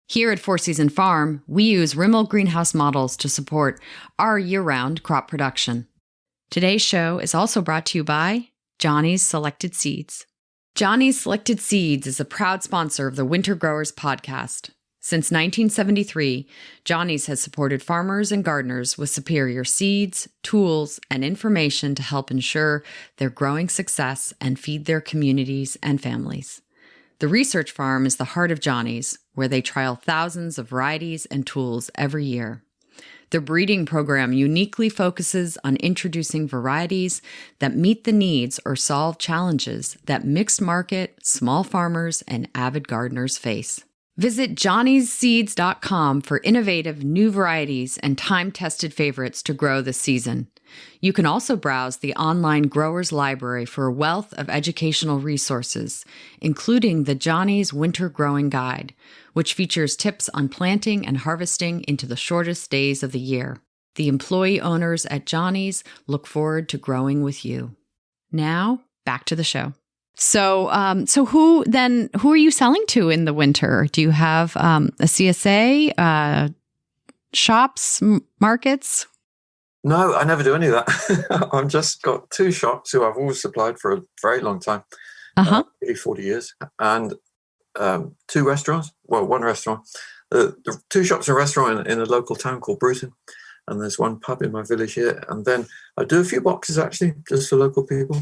Here at Four Season Farm, we use Rimmel greenhouse models to support our year-round crop production. Today's show is also brought to you by Johnny's Selected Seeds. Johnny's Selected Seeds is a proud sponsor of the Winter Growers podcast. Since 1973, Johnny's has supported farmers and gardeners with superior seeds, tools, and information to help ensure their growing success and feed their communities and families. The research farm is the heart of Johnny's, where they trial thousands of varieties and tools every year. The breeding program uniquely focuses on introducing varieties that meet the needs or solve challenges that mixed market, small farmers, and avid gardeners face. Visit johnnyseeds.com for innovative new varieties and time-tested favorites to grow this season. You can also browse the online Growers Library for a wealth of educational resources, including the Johnny's Winter Growing Guide, which features tips on planting and harvesting into the shortest days of the year. The employee owners at Johnny's look forward to growing with you. Now, back to the show. So who are you selling to in the winter? Do you have a CSA, shops, markets? No, I never do any of that. I've just got 2 shops who I've always supplied for a very long time, maybe 40 years, and 2 restaurants. Well, 1 restaurant. The 2 shops and a restaurant in a local town called Bruton, and there's 1 pub in my village here. And then I do a few boxes, actually, just for local people,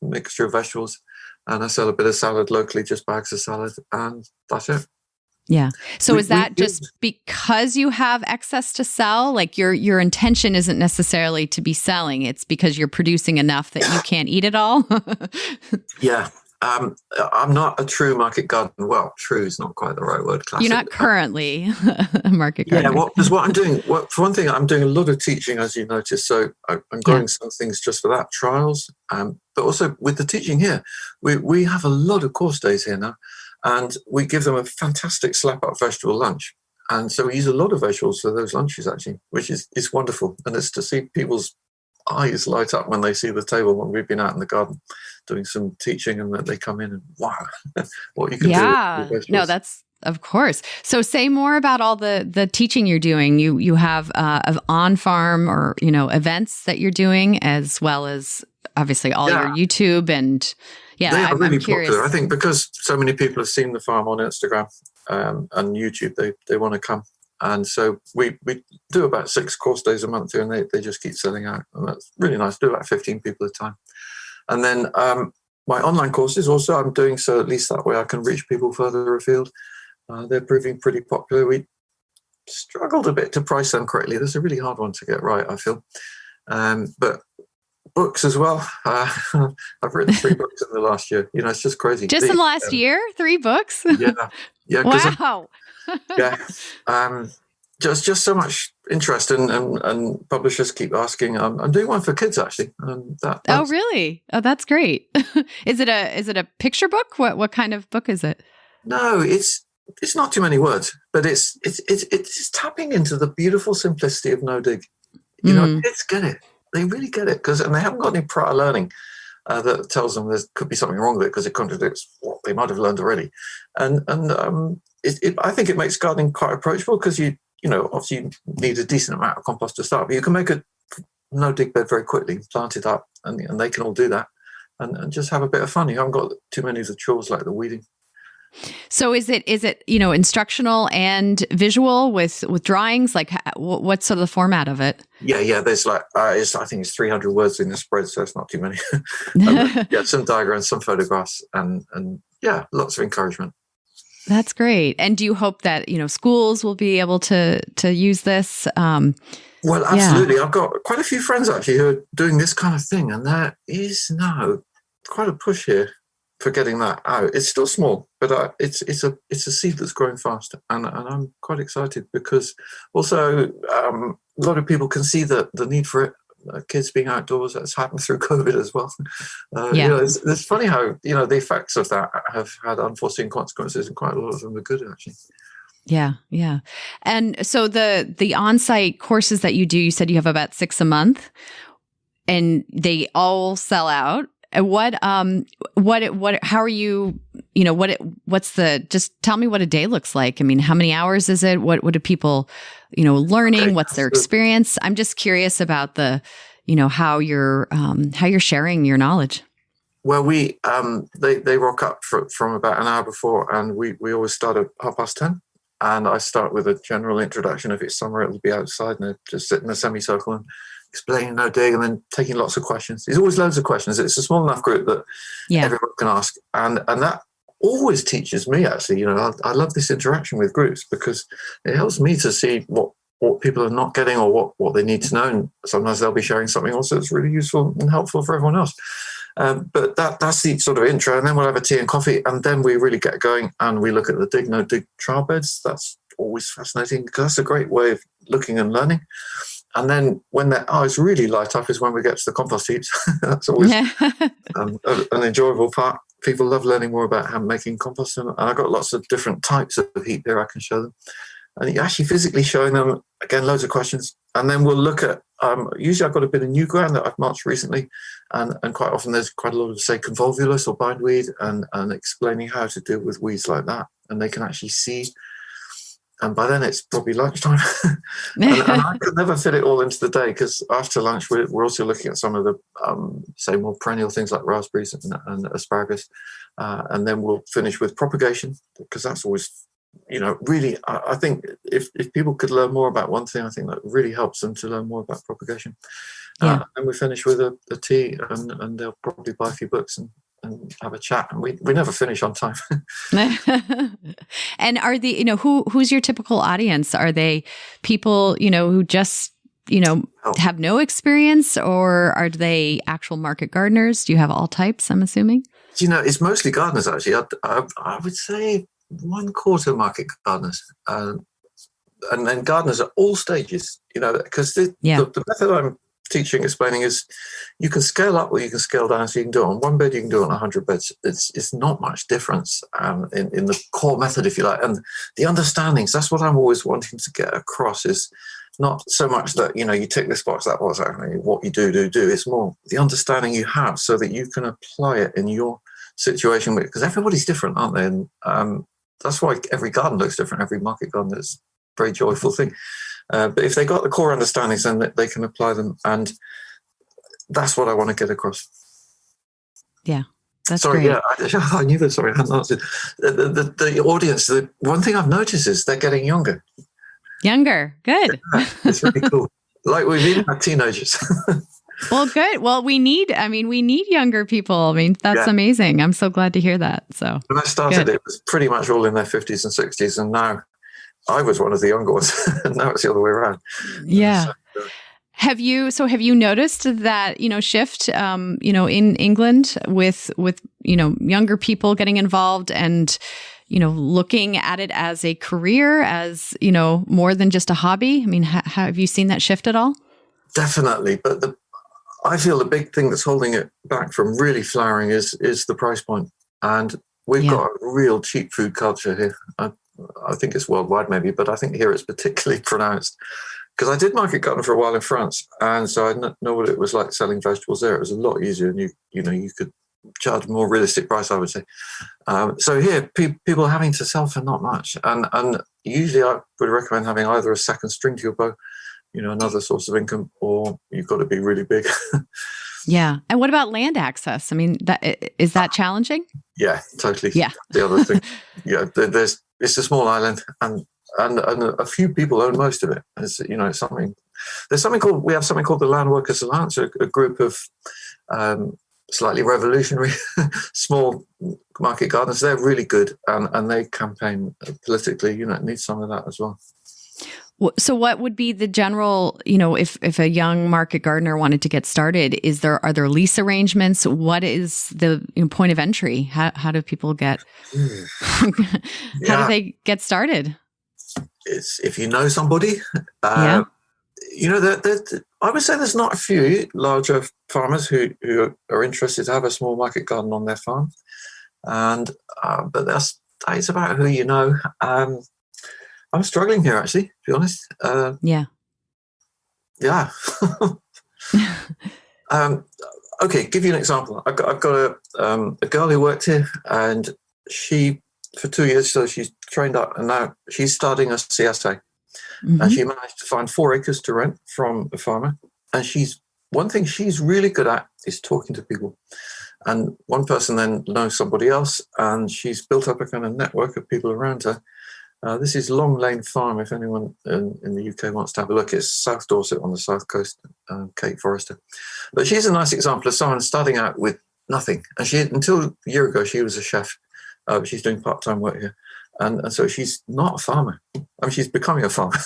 mixture of vegetables, and I sell a bit of salad locally, just bags of salad, and that's it. Yeah. So is that just because you have excess to sell? Like your intention isn't necessarily to be selling. It's because you're producing enough that you can't eat it all? Yeah. I'm not a true market gardener. Well, true is not quite the right word. Classic. You're not currently a market gardener. Yeah, because what I'm doing, for one thing, I'm doing a lot of teaching, as you noticed. So I'm growing some things just for that, trials. But also with the teaching here, we have a lot of course days here now. And we give them a fantastic slap-up vegetable lunch. And so we use a lot of vegetables for those lunches, actually, which is wonderful. And it's to see people's eyes light up when they see the table when we've been out in the garden doing some teaching, and that they come in and, wow, what you can do with vegetables. No, that's, of course. So say more about all the teaching you're doing. You have on-farm or, events that you're doing, as well as obviously all your YouTube and... Yeah, they are really I'm curious. popular. I think because so many people have seen the farm on Instagram and YouTube, they want to come. And so we do about 6 course days a month here, and they just keep selling out. And that's really nice. Do about 15 people at a time. And then my online courses also I'm doing, so at least that way I can reach people further afield. They're proving pretty popular. We struggled a bit to price them correctly. That's a really hard one to get right, I feel. But books as well. I've written 3 books in the last year. It's just crazy. Just in the last year, 3 books? Yeah. Wow. Just so much interest, and publishers keep asking. I'm doing one for kids, actually. Oh, really? Oh, that's great. Is it a picture book? What kind of book is it? No, it's not too many words, but it's tapping into the beautiful simplicity of no dig. Kids get it. They really get it, and they haven't got any prior learning that tells them there could be something wrong with it because it contradicts what they might have learned already. And I think it makes gardening quite approachable, because obviously you need a decent amount of compost to start, but you can make a no dig bed very quickly, plant it up, and they can all do that, and just have a bit of fun. You haven't got too many of the chores like the weeding. So is it instructional and visual with drawings? Like, what's sort of the format of it? Yeah. There's I think it's 300 words in the spread, so it's not too many. Some diagrams, some photographs, and lots of encouragement. That's great. And do you hope that schools will be able to use this? Well, absolutely. I've got quite a few friends actually who are doing this kind of thing, and there is now quite a push here for getting that out. It's still small, but it's a seed that's growing fast, and I'm quite excited, because also a lot of people can see the need for it. Kids being outdoors, that's happened through COVID as well. It's funny how the effects of that have had unforeseen consequences, and quite a lot of them are good, actually. Yeah. And so the on-site courses that you do, you said you have about 6 a month, and they all sell out. How are you, just tell me what a day looks like. I mean, how many hours is it? What are people, learning? What's their experience? I'm just curious about the how you're sharing your knowledge. Well, they rock up from about an hour before, and we always start at 10:30. And I start with a general introduction. If it's summer, it'll be outside, and just sit in a semicircle and explaining no dig, and then taking lots of questions. There's always loads of questions. It's a small enough group that everyone can ask, and that always teaches me, actually. I love this interaction with groups because it helps me to see what people are not getting or what they need to know, and sometimes they'll be sharing something also that's really useful and helpful for everyone else. But that's the sort of intro, and then we'll have a tea and coffee, and then we really get going and we look at the dig, no dig trial beds. That's always fascinating because that's a great way of looking and learning. And then when their eyes really light up is when we get to the compost heaps. That's always an enjoyable part. People love learning more about how making compost, and I've got lots of different types of heap here I can show them. And you're actually physically showing them, again, loads of questions. And then we'll look at, usually I've got a bit of new ground that I've mulched recently. And quite often there's quite a lot of, say, convolvulus or bindweed, and explaining how to deal with weeds like that. And they can actually see. And by then it's probably lunchtime. and I could never fit it all into the day because after lunch we're also looking at some of the, say, more perennial things like raspberries and asparagus. And then we'll finish with propagation because that's always... really, I think if people could learn more about one thing, I think that really helps them to learn more about propagation. And we finish with a tea, and they'll probably buy a few books and have a chat. And we never finish on time. And are who's your typical audience? Are they people, who just, have no experience, or are they actual market gardeners? Do you have all types, I'm assuming? It's mostly gardeners, actually. I would say 1/4 market gardeners, and then gardeners at all stages, because the method I'm teaching, explaining is you can scale up or you can scale down. So you can do it on one bed, you can do it on 100 beds. It's not much difference in the core method, if you like. And the understandings, that's what I'm always wanting to get across, is not so much that, you tick this box, that box, what you do. It's more the understanding you have so that you can apply it in your situation, because everybody's different, aren't they? And that's why every garden looks different. Every market garden is a very joyful thing. But if they got the core understandings, then they can apply them. And that's what I want to get across. Yeah, that's sorry, great. I knew that. Sorry, I hadn't answered. The audience, the one thing I've noticed is they're getting younger. Younger, good. Yeah, it's really cool. Like we've even had teenagers. Well, good. Well, we need younger people. I mean, that's amazing. I'm so glad to hear that. So when I started, it was pretty much all in their 50s and 60s. And now I was one of the younger ones. And now it's the other way around. Yeah. Have you noticed that, shift, in England with, younger people getting involved and, looking at it as a career, as, more than just a hobby? I mean, have you seen that shift at all? Definitely. But I feel the big thing that's holding it back from really flowering is the price point. And we've got a real cheap food culture here. I think it's worldwide maybe, but I think here it's particularly pronounced. Because I did market garden for a while in France, and so I know what it was like selling vegetables there. It was a lot easier, and you could charge more realistic price, I would say. So here, people are having to sell for not much, and usually I would recommend having either a second string to your bow, another source of income, or you've got to be really big. Yeah. And what about land access? I mean, is that challenging? Yeah, totally. Yeah. The other thing, it's a small island, and a few people own most of it. It's, we have something called the Land Workers Alliance, a group of slightly revolutionary small market gardeners. They're really good, and they campaign politically. It needs some of that as well. So what would be the general, if a young market gardener wanted to get started, are there lease arrangements? What is the point of entry? How do people get, how do they get started? It's if you know somebody, I would say there's not a few larger farmers who are interested to have a small market garden on their farm. And, but that's about who you know. I'm struggling here, actually, to be honest. Yeah. Okay, give you an example. I've got a girl who worked here, and she, for 2 years, so she's trained up, and now she's starting a CSA. Mm-hmm. And she managed to find 4 acres to rent from a farmer, and she's one thing she's really good at is talking to people. And one person then knows somebody else, and she's built up a kind of network of people around her. This is Long Lane Farm, if anyone in the UK wants to have a look. It's South Dorset on the south coast, Kate Forrester. But she's a nice example of someone starting out with nothing. And until a year ago, she was a chef. But she's doing part-time work here. And so she's not a farmer. I mean, she's becoming a farmer.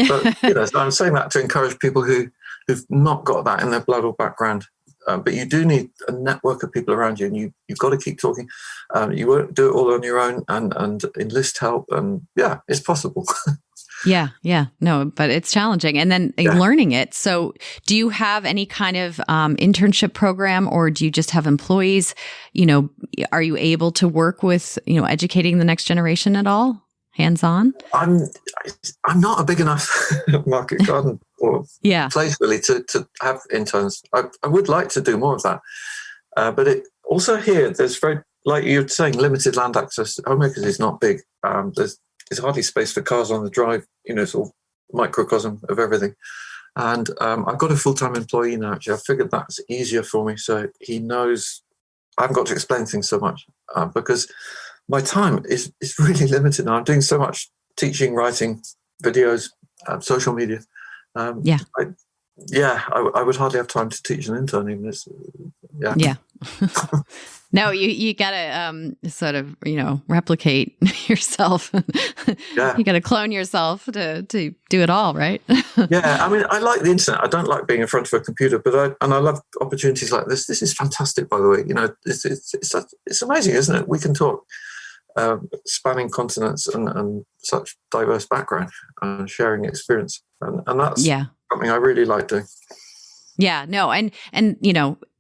But so I'm saying that to encourage people who've not got that in their blood or background. But you do need a network of people around you, and you've got to keep talking. You won't do it all on your own, and enlist help. And yeah, it's possible. Yeah. No, but it's challenging. And then learning it. So do you have any kind of internship program, or do you just have employees? Are you able to work with, educating the next generation at all? Hands-on? I'm not a big enough market garden or place really to have interns. I would like to do more of that. But it also here, there's very, like you're saying, limited land access. Homemakers is not big. There's hardly space for cars on the drive, sort of microcosm of everything. And I've got a full-time employee now, actually. I figured that's easier for me. So he knows I haven't got to explain things so much because my time is really limited now. I'm doing so much teaching, writing, videos, social media. I would hardly have time to teach an intern even this. Yeah. No, you gotta sort of replicate yourself. You gotta clone yourself to do it all, right? Yeah, I mean, I like the internet. I don't like being in front of a computer, but I love opportunities like this. This is fantastic, by the way. It's amazing, isn't it? We can talk, spanning continents and such diverse background, sharing experience, and that's something I really like doing. Yeah, no, and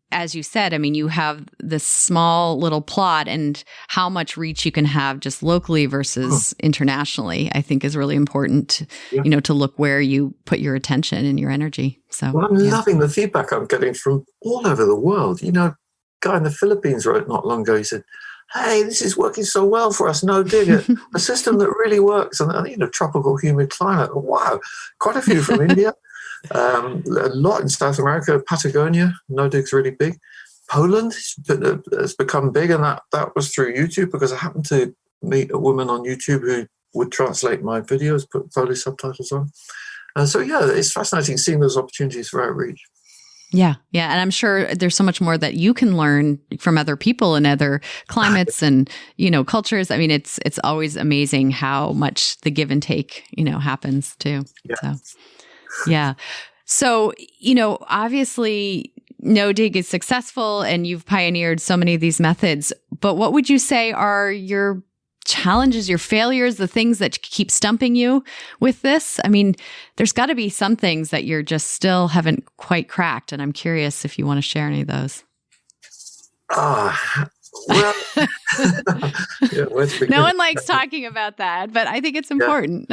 as you said, I mean, you have this small little plot, and how much reach you can have just locally versus internationally, I think is really important, to look where you put your attention and your energy. So I'm loving the feedback I'm getting from all over the world. A guy in the Philippines wrote not long ago, he said, "Hey, this is working so well for us, no dig it. A system that really works." And tropical humid climate. Wow, quite a few from India. A lot in South America, Patagonia, no dig's really big. Poland has become big, and that was through YouTube because I happened to meet a woman on YouTube who would translate my videos, put Polish subtitles on. So it's fascinating seeing those opportunities for outreach. Yeah. And I'm sure there's so much more that you can learn from other people in other climates and, cultures. I mean, it's always amazing how much the give and take, happens too. Yeah. So. Yeah. So, obviously no dig is successful and you've pioneered so many of these methods, but what would you say are your challenges, your failures, the things that keep stumping you with this? I mean, there's got to be some things that you're just still haven't quite cracked. And I'm curious if you want to share any of those. Well, no one likes talking about that, but I think it's important.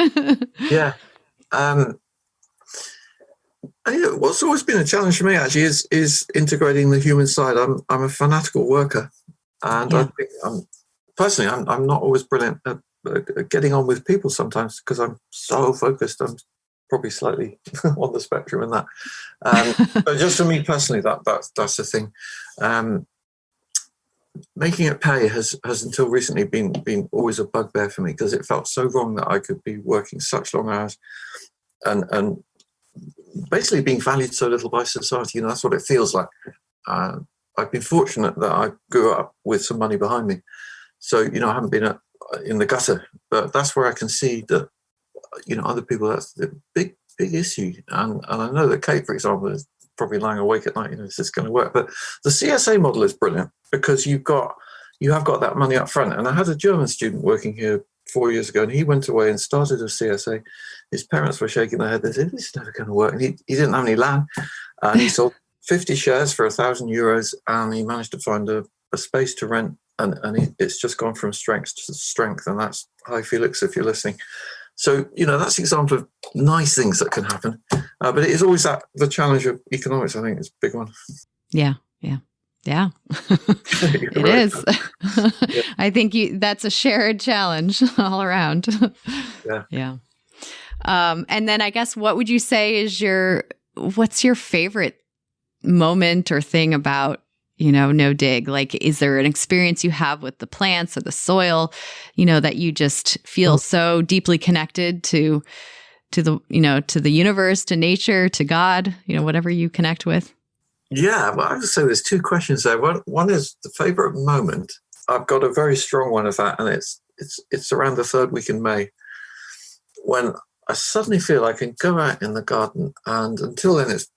Yeah. What's always been a challenge for me actually is integrating the human side. I'm a fanatical worker, and I think I'm not always brilliant at getting on with people sometimes because I'm so focused. I'm probably slightly on the spectrum in that. But just for me personally, that's the thing. Making it pay has until recently been always a bugbear for me because it felt so wrong that I could be working such long hours and basically being valued so little by society. That's what it feels like. I've been fortunate that I grew up with some money behind me. So, I haven't been in the gutter, but that's where I can see that, other people, that's the big issue. And I know that Kate, for example, is probably lying awake at night, is this going to work? But the CSA model is brilliant because you have got that money up front. And I had a German student working here 4 years ago, and he went away and started a CSA. His parents were shaking their head. They said, "This is never going to work." And he didn't have any land, and he sold 50 shares for €1,000, and he managed to find a space to rent, and it's just gone from strength to strength. And that's hi, Felix, if you're listening. So that's an example of nice things that can happen, but it is always the challenge of economics. I think is a big one. Yeah. It is. I think that's a shared challenge all around. Yeah. And then I guess what would you say is what's your favorite moment or thing about, no dig? Like, is there an experience you have with the plants or the soil, that you just feel so deeply connected to the, to the universe, to nature, to God, whatever you connect with? Yeah, well, I would say there's two questions there. One is the favorite moment. I've got a very strong one of that, and it's around the third week in May, when I suddenly feel I can go out in the garden, and until then it's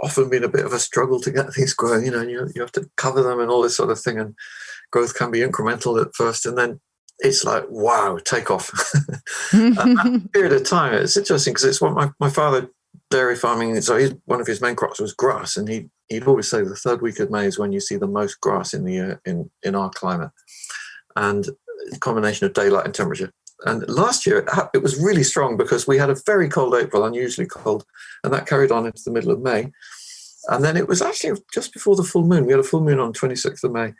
often been a bit of a struggle to get things growing. You have to cover them and all this sort of thing, and growth can be incremental at first, and then it's like, wow, take off. And that period of time, it's interesting because it's what my father, dairy farming, so one of his main crops was grass, and he'd always say the third week of May is when you see the most grass in the year in our climate, and a combination of daylight and temperature. And last year it was really strong because we had a very cold April, unusually cold, and that carried on into the middle of May. And then it was actually just before the full moon. We had a full moon on 26th of May,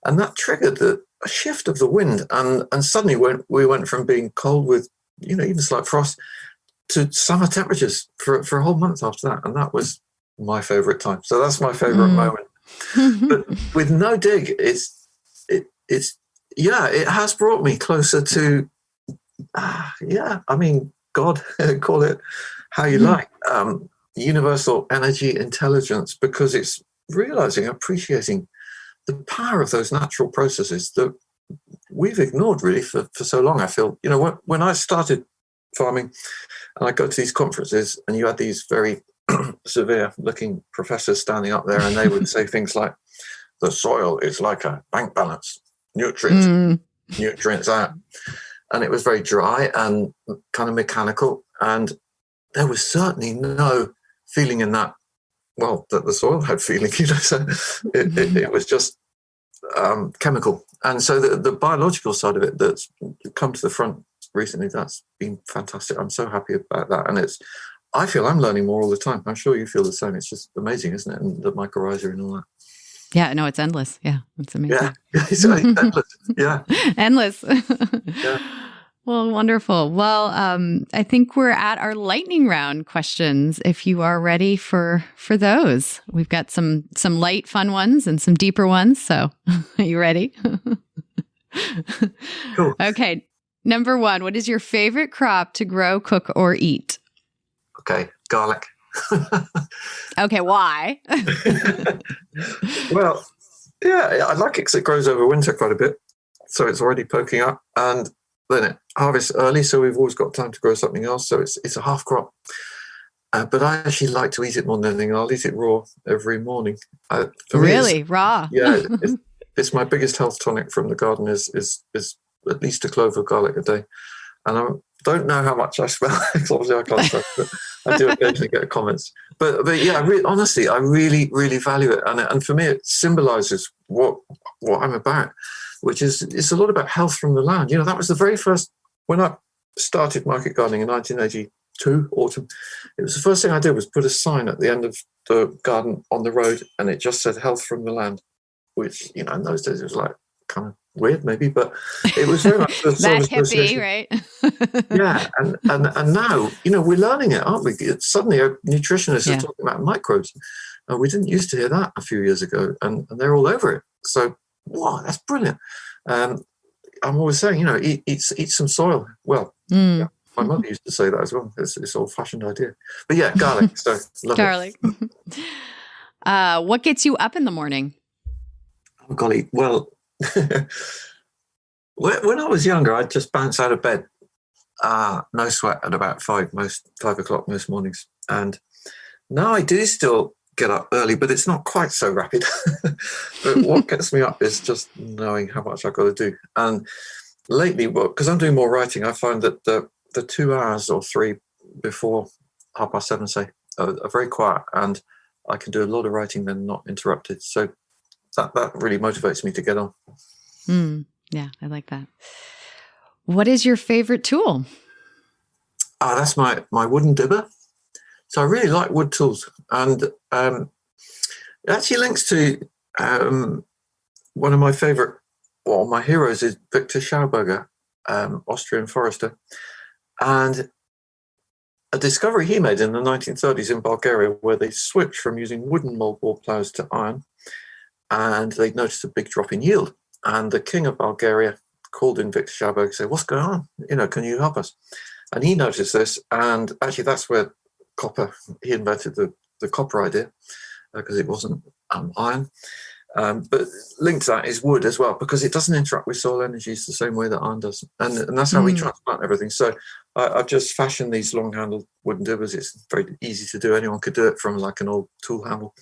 and that triggered a shift of the wind, and suddenly we went from being cold with even slight frost to summer temperatures for a whole month after that, and that was my favorite time. So that's my favorite moment. But with no dig, it has brought me closer to God, call it how you like, universal energy intelligence, because it's realizing, appreciating the power of those natural processes that we've ignored really for so long. I feel, when I started farming and I go to these conferences and you had these very severe looking professors standing up there, and they would say things like, the soil is like a bank balance, nutrients out. And it was very dry and kind of mechanical. And there was certainly no feeling in that, that the soil had feeling, so it was just chemical. And so the biological side of it that's come to the front recently, that's been fantastic. I'm so happy about that. And I feel I'm learning more all the time. I'm sure you feel the same. It's just amazing, isn't it? And the mycorrhizia and all that. Yeah, no, it's endless. Yeah, it's amazing. Yeah, it's endless. Yeah. Endless. Yeah. Well, wonderful. Well, I think we're at our lightning round questions. If you are ready for those, we've got some light, fun ones and some deeper ones. So, are you ready? Cool. Okay. Number one, what is your favorite crop to grow, cook, or eat? Okay, garlic. Okay, why? Well, yeah, I like it because it grows over winter quite a bit, so it's already poking up, and then it harvests early, so we've always got time to grow something else. So it's a half crop, but I actually like to eat it more than anything. I'll eat it raw every morning. Really, raw? Yeah, it's my biggest health tonic from the garden. Is at least a clove of garlic a day, and I don't know how much I smell. Obviously, I can't smell, but I do occasionally get comments. But yeah, honestly, I really, really value it, and for me, it symbolises what I'm about, which is it's a lot about health from the land. That was the very first when I started market gardening in 1982 autumn. It was the first thing I did was put a sign at the end of the garden on the road, and it just said "Health from the land," which in those days it was like kind of weird maybe, but it was very much the that hippie, right? Yeah, and now we're learning it, aren't we? Suddenly nutritionists are talking about microbes. We didn't used to hear that a few years ago, and they're all over it. So wow, that's brilliant. I'm always saying, eat some soil. Well, yeah, my mother used to say that as well. It's this old-fashioned idea. But yeah, garlic. So love garlic. What gets you up in the morning? Oh, golly. Well, when I was younger, I'd just bounce out of bed, no sweat, at about 5 o'clock most mornings. And now I do still get up early, but it's not quite so rapid. But what gets me up is just knowing how much I've got to do. And lately, because I'm doing more writing, I find that the 2 hours or 3 before 7:30, say, are very quiet, and I can do a lot of writing then not interrupted. So that really motivates me to get on. Yeah, I like that. What is your favorite tool? That's my wooden dibber. So I really like wood tools, and it actually links to one of my favorite, my heroes is Victor Schauberger, Austrian forester, and a discovery he made in the 1930s in Bulgaria, where they switched from using wooden moldboard plows to iron, and they noticed a big drop in yield. And the king of Bulgaria called in Victor Schauberger and said, "What's going on? Can you help us?" And he noticed this, and actually that's where he invented the copper idea, because it wasn't iron. But linked to that is wood as well, because it doesn't interact with soil energies the same way that iron does. And that's how we transplant everything. So I've just fashioned these long-handled wooden dibbers. It's very easy to do. Anyone could do it from like an old tool handle.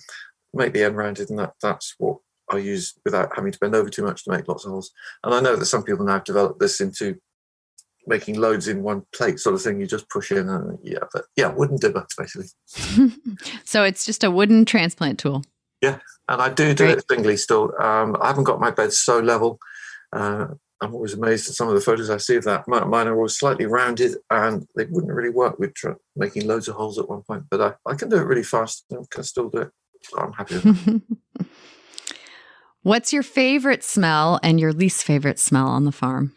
Make the end rounded, and that's what I use without having to bend over too much to make lots of holes. And I know that some people now have developed this into making loads in one plate sort of thing. You just push in, and wooden dibber, basically. So it's just a wooden transplant tool. Yeah, and I do it singly still. I haven't got my bed so level. I'm always amazed at some of the photos I see of that. Mine are always slightly rounded, and they wouldn't really work with making loads of holes at one point. But I can do it really fast, and can still do it. So I'm happy with that. What's your favorite smell and your least favorite smell on the farm?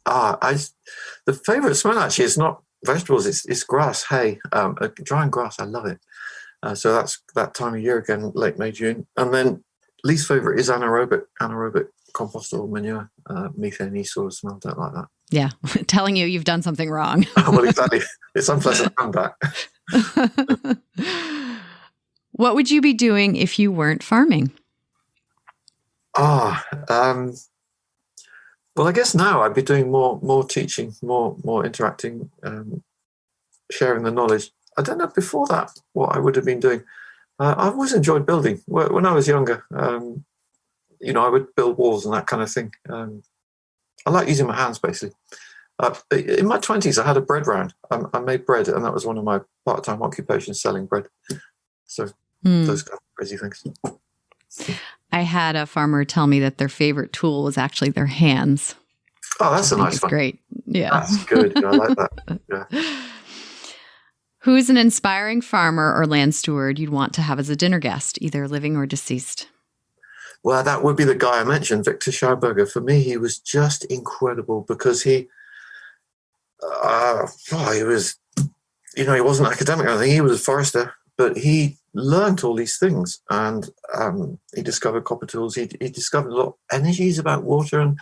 The favorite smell actually is not vegetables. It's grass, hay, drying grass. I love it. So that's that time of year again, late May, June. And then least favorite is anaerobic compost or manure, methane sort of smell. Don't like that. Yeah, telling you've done something wrong. Well, exactly. It's unpleasant to come back. What would you be doing if you weren't farming? Well, I guess now I'd be doing more teaching, more interacting, sharing the knowledge. I don't know before that what I would have been doing. I've always enjoyed building. When I was younger, I would build walls and that kind of thing. I like using my hands, basically. In my 20s, I had a bread round. I made bread, and that was one of my part-time occupations, selling bread. So those kind of crazy things. I had a farmer tell me that their favorite tool was actually their hands. Oh, that's a nice one. Great. Yeah. That's good. I like that. Yeah. Who's an inspiring farmer or land steward you'd want to have as a dinner guest, either living or deceased? Well, that would be the guy I mentioned, Victor Schauberger. For me, he was just incredible because he was, he wasn't academic or anything. He was a forester, but he learned all these things, and he discovered copper tools. He discovered a lot of energies about water, and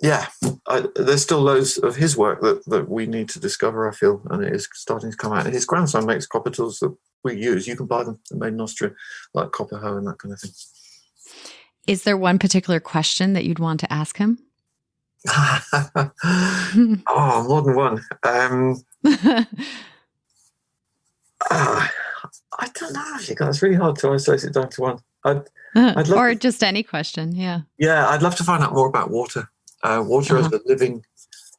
there's still loads of his work that we need to discover, I feel, and it is starting to come out. And his grandson makes copper tools that we use. You can buy them. They're made in Austria, like copper hoe and that kind of thing. Is there one particular question that you'd want to ask him? More than one. I don't know, actually. It's really hard to isolate it down to one. I'd love just any question, yeah. Yeah, I'd love to find out more about water. Water as a living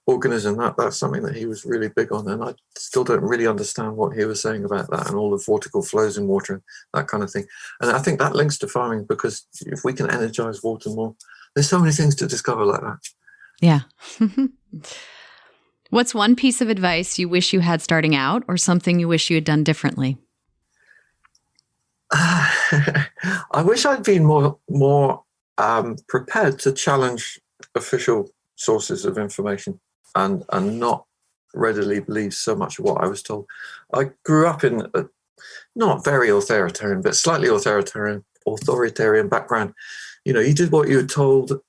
organism, that's something that he was really big on, and I still don't really understand what he was saying about that and all the vortical flows in water and that kind of thing. And I think that links to farming, because if we can energize water more, there's so many things to discover like that. Yeah. What's one piece of advice you wish you had starting out, or something you wish you had done differently? I wish I'd been more prepared to challenge official sources of information and not readily believe so much of what I was told. I grew up in a not very authoritarian, but slightly authoritarian background. You did what you were told.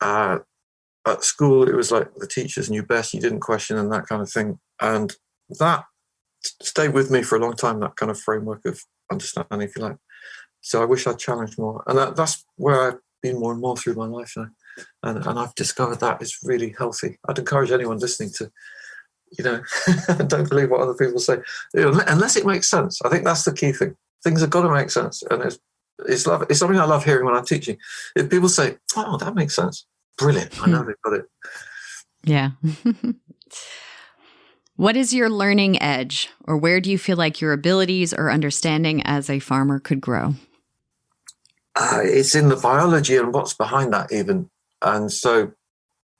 At school, it was like the teachers knew best. You didn't question and that kind of thing. And that stayed with me for a long time, that kind of framework of understanding, if you like. So I wish I'd challenged more. And that's where I've been more and more through my life now. And I've discovered that is really healthy. I'd encourage anyone listening to, don't believe what other people say, unless it makes sense. I think that's the key thing. Things have got to make sense. And it's something I love hearing when I'm teaching. If people say, "Oh, that makes sense," brilliant. I know they've got it. Yeah. What is your learning edge, or where do you feel like your abilities or understanding as a farmer could grow? It's in the biology and what's behind that even. And so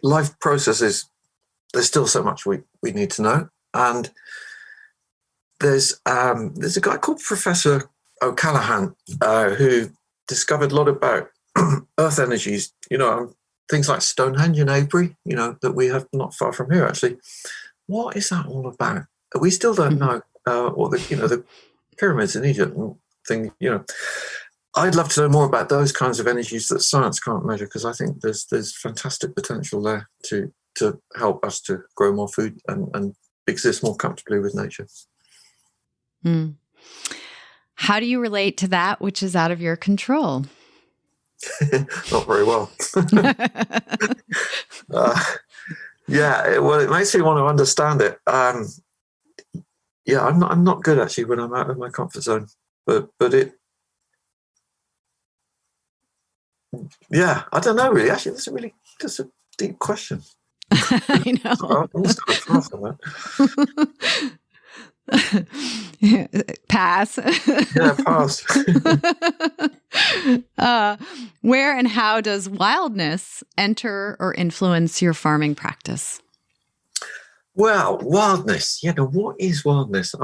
life processes, there's still so much we need to know. And there's a guy called Professor O'Callaghan who discovered a lot about earth energies, things like Stonehenge in Avebury, that we have not far from here, actually. What is that all about? we still don't know what the pyramids in Egypt thing. I'd love to know more about those kinds of energies that science can't measure, because I think there's fantastic potential there to help us to grow more food and exist more comfortably with nature. Mm. How do you relate to that which is out of your control? Not very well. It makes me want to understand it. I'm not good actually when I'm out of my comfort zone, but it. Yeah, I don't know really. Actually, that's a deep question. I know. I'm almost going to pass on that. Pass. Yeah, pass. Where and how does wildness enter or influence your farming practice? Well, wildness. What is wildness?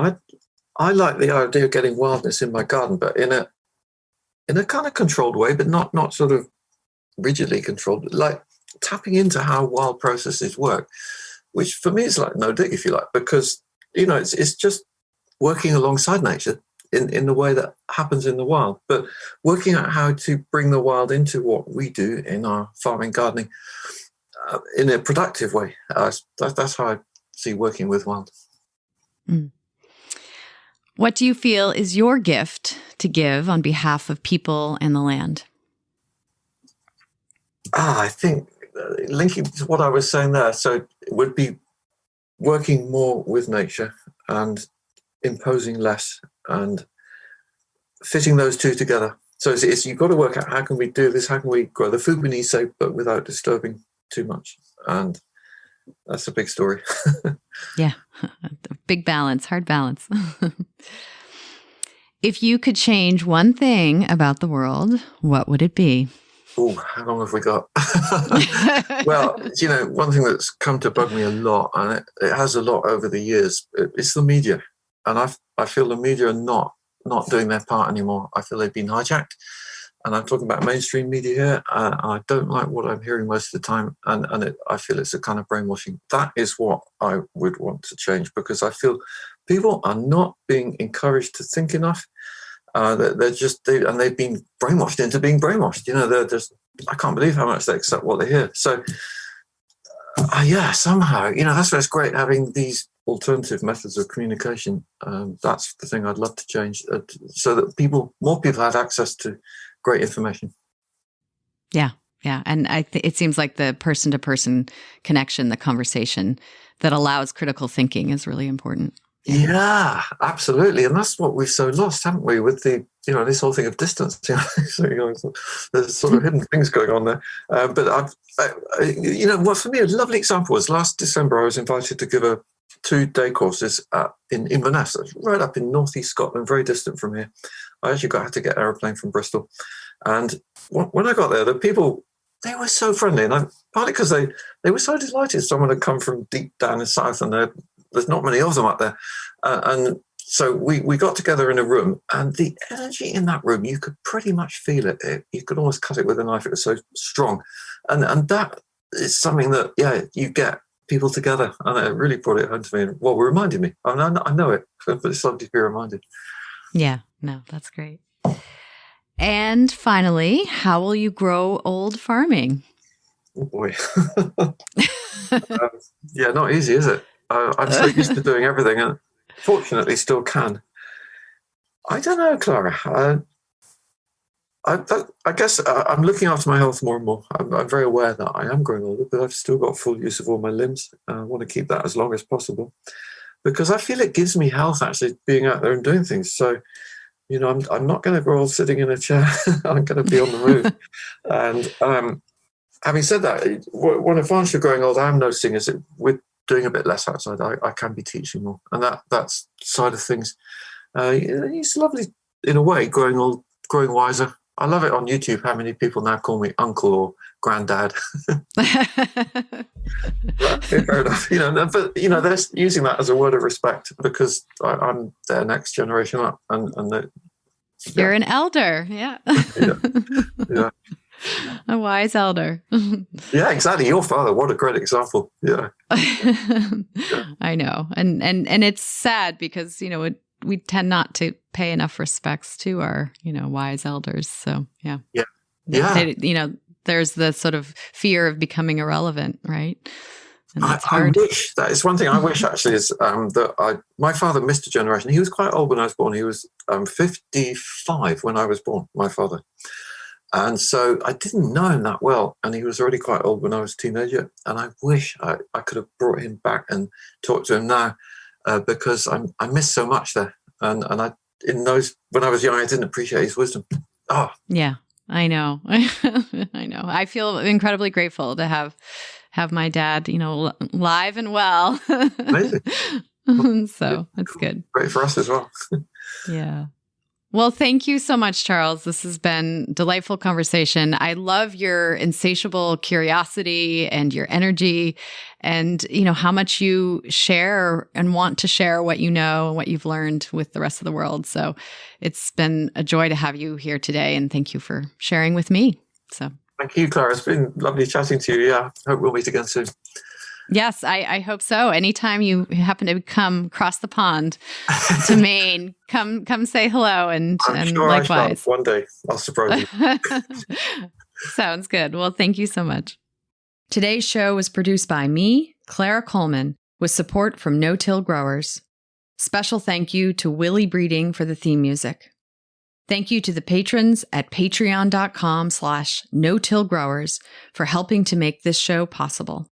I like the idea of getting wildness in my garden, but in a kind of controlled way, but not sort of rigidly controlled, like tapping into how wild processes work, which for me is like no dig, if you like, because it's just working alongside nature in the way that happens in the wild, but working out how to bring the wild into what we do in our farming gardening in a productive way. That's how I see working with wild. Mm. What do you feel is your gift to give on behalf of people and the land? I think linking to what I was saying there, so it would be working more with nature and imposing less and fitting those two together. So it's you've got to work out how can we do this, how can we grow the food we need, say, but without disturbing too much. And that's a big story. Yeah, big balance, hard balance. If you could change one thing about the world, what would it be? Oh, how long have we got? Well, one thing that's come to bug me a lot, and it has a lot over the years, it's the media. And I feel the media are not doing their part anymore. I feel they've been hijacked. And I'm talking about mainstream media here. I don't like what I'm hearing most of the time. And I feel it's a kind of brainwashing. That is what I would want to change, because I feel people are not being encouraged to think enough. They've been brainwashed into being brainwashed. They're just, I can't believe how much they accept what they hear. So, somehow, that's why it's great having these alternative methods of communication. That's the thing I'd love to change, so that more people had access to great information. Yeah. And it seems like the person-to-person connection, the conversation that allows critical thinking is really important. Yeah, absolutely. And that's what we've so lost, haven't we, with the, this whole thing of distance. So, there's sort of hidden things going on there. But for me, a lovely example was last December, I was invited to give 2-day courses in Inverness, right up in northeast Scotland, very distant from here. I actually had to get an aeroplane from Bristol. And when I got there, the people, they were so friendly. And partly because they were so delighted someone had come from deep down in south, and there's not many of them up there. And so we got together in a room, and the energy in that room, you could pretty much feel it. You could almost cut it with a knife. It was so strong. And that is something that, you get people together. And it really brought it home to me. And, reminded me. I know it, but it's lovely to be reminded. Yeah, no, that's great. And finally, how will you grow old farming? Oh, boy. Not easy, is it? I'm so used to doing everything, and fortunately still can. I don't know, Clara. I guess I'm looking after my health more and more. I'm very aware that I am growing older, but I've still got full use of all my limbs. I want to keep that as long as possible, because I feel it gives me health, actually, being out there and doing things. So, I'm not going to grow old sitting in a chair. I'm going to be on the move. And having said that, one advantage of growing old I'm noticing is that with doing a bit less outside, I can be teaching more. And that side of things, it's lovely in a way, growing old, growing wiser. I love it on YouTube how many people now call me uncle or granddad. Fair enough. But they're using that as a word of respect, because I'm their next generation up, and you're an elder. Yeah. Yeah. A wise elder. Yeah, exactly. Your father, what a great example. Yeah. I know. And it's sad because, we tend not to pay enough respects to our, wise elders. So, yeah. Yeah. Yeah. There's the sort of fear of becoming irrelevant, right? And that's I hard. wish, that is one thing I wish actually is my father missed a generation. He was quite old when I was born. He was 55 when I was born, my father. And so I didn't know him that well. And he was already quite old when I was a teenager. And I wish I could have brought him back and talked to him now because I miss so much there. And when I was young, I didn't appreciate his wisdom. Oh. Yeah, I know. I know. I feel incredibly grateful to have my dad, live and well. Amazing. So that's good. Great for us as well. Yeah. Well, thank you so much, Charles. This has been a delightful conversation. I love your insatiable curiosity and your energy and, how much you share and want to share what you know and what you've learned with the rest of the world. So it's been a joy to have you here today. And thank you for sharing with me. So thank you, Clara. It's been lovely chatting to you. Yeah. Hope we'll meet again soon. Yes, I hope so. Anytime you happen to come across the pond to Maine, come say hello and sure likewise. I shall. One day I'll surprise you. Sounds good. Well, thank you so much. Today's show was produced by me, Clara Coleman, with support from No-Till Growers. Special thank you to Willie Breeding for the theme music. Thank you to the patrons at patreon.com/no-till growers for helping to make this show possible.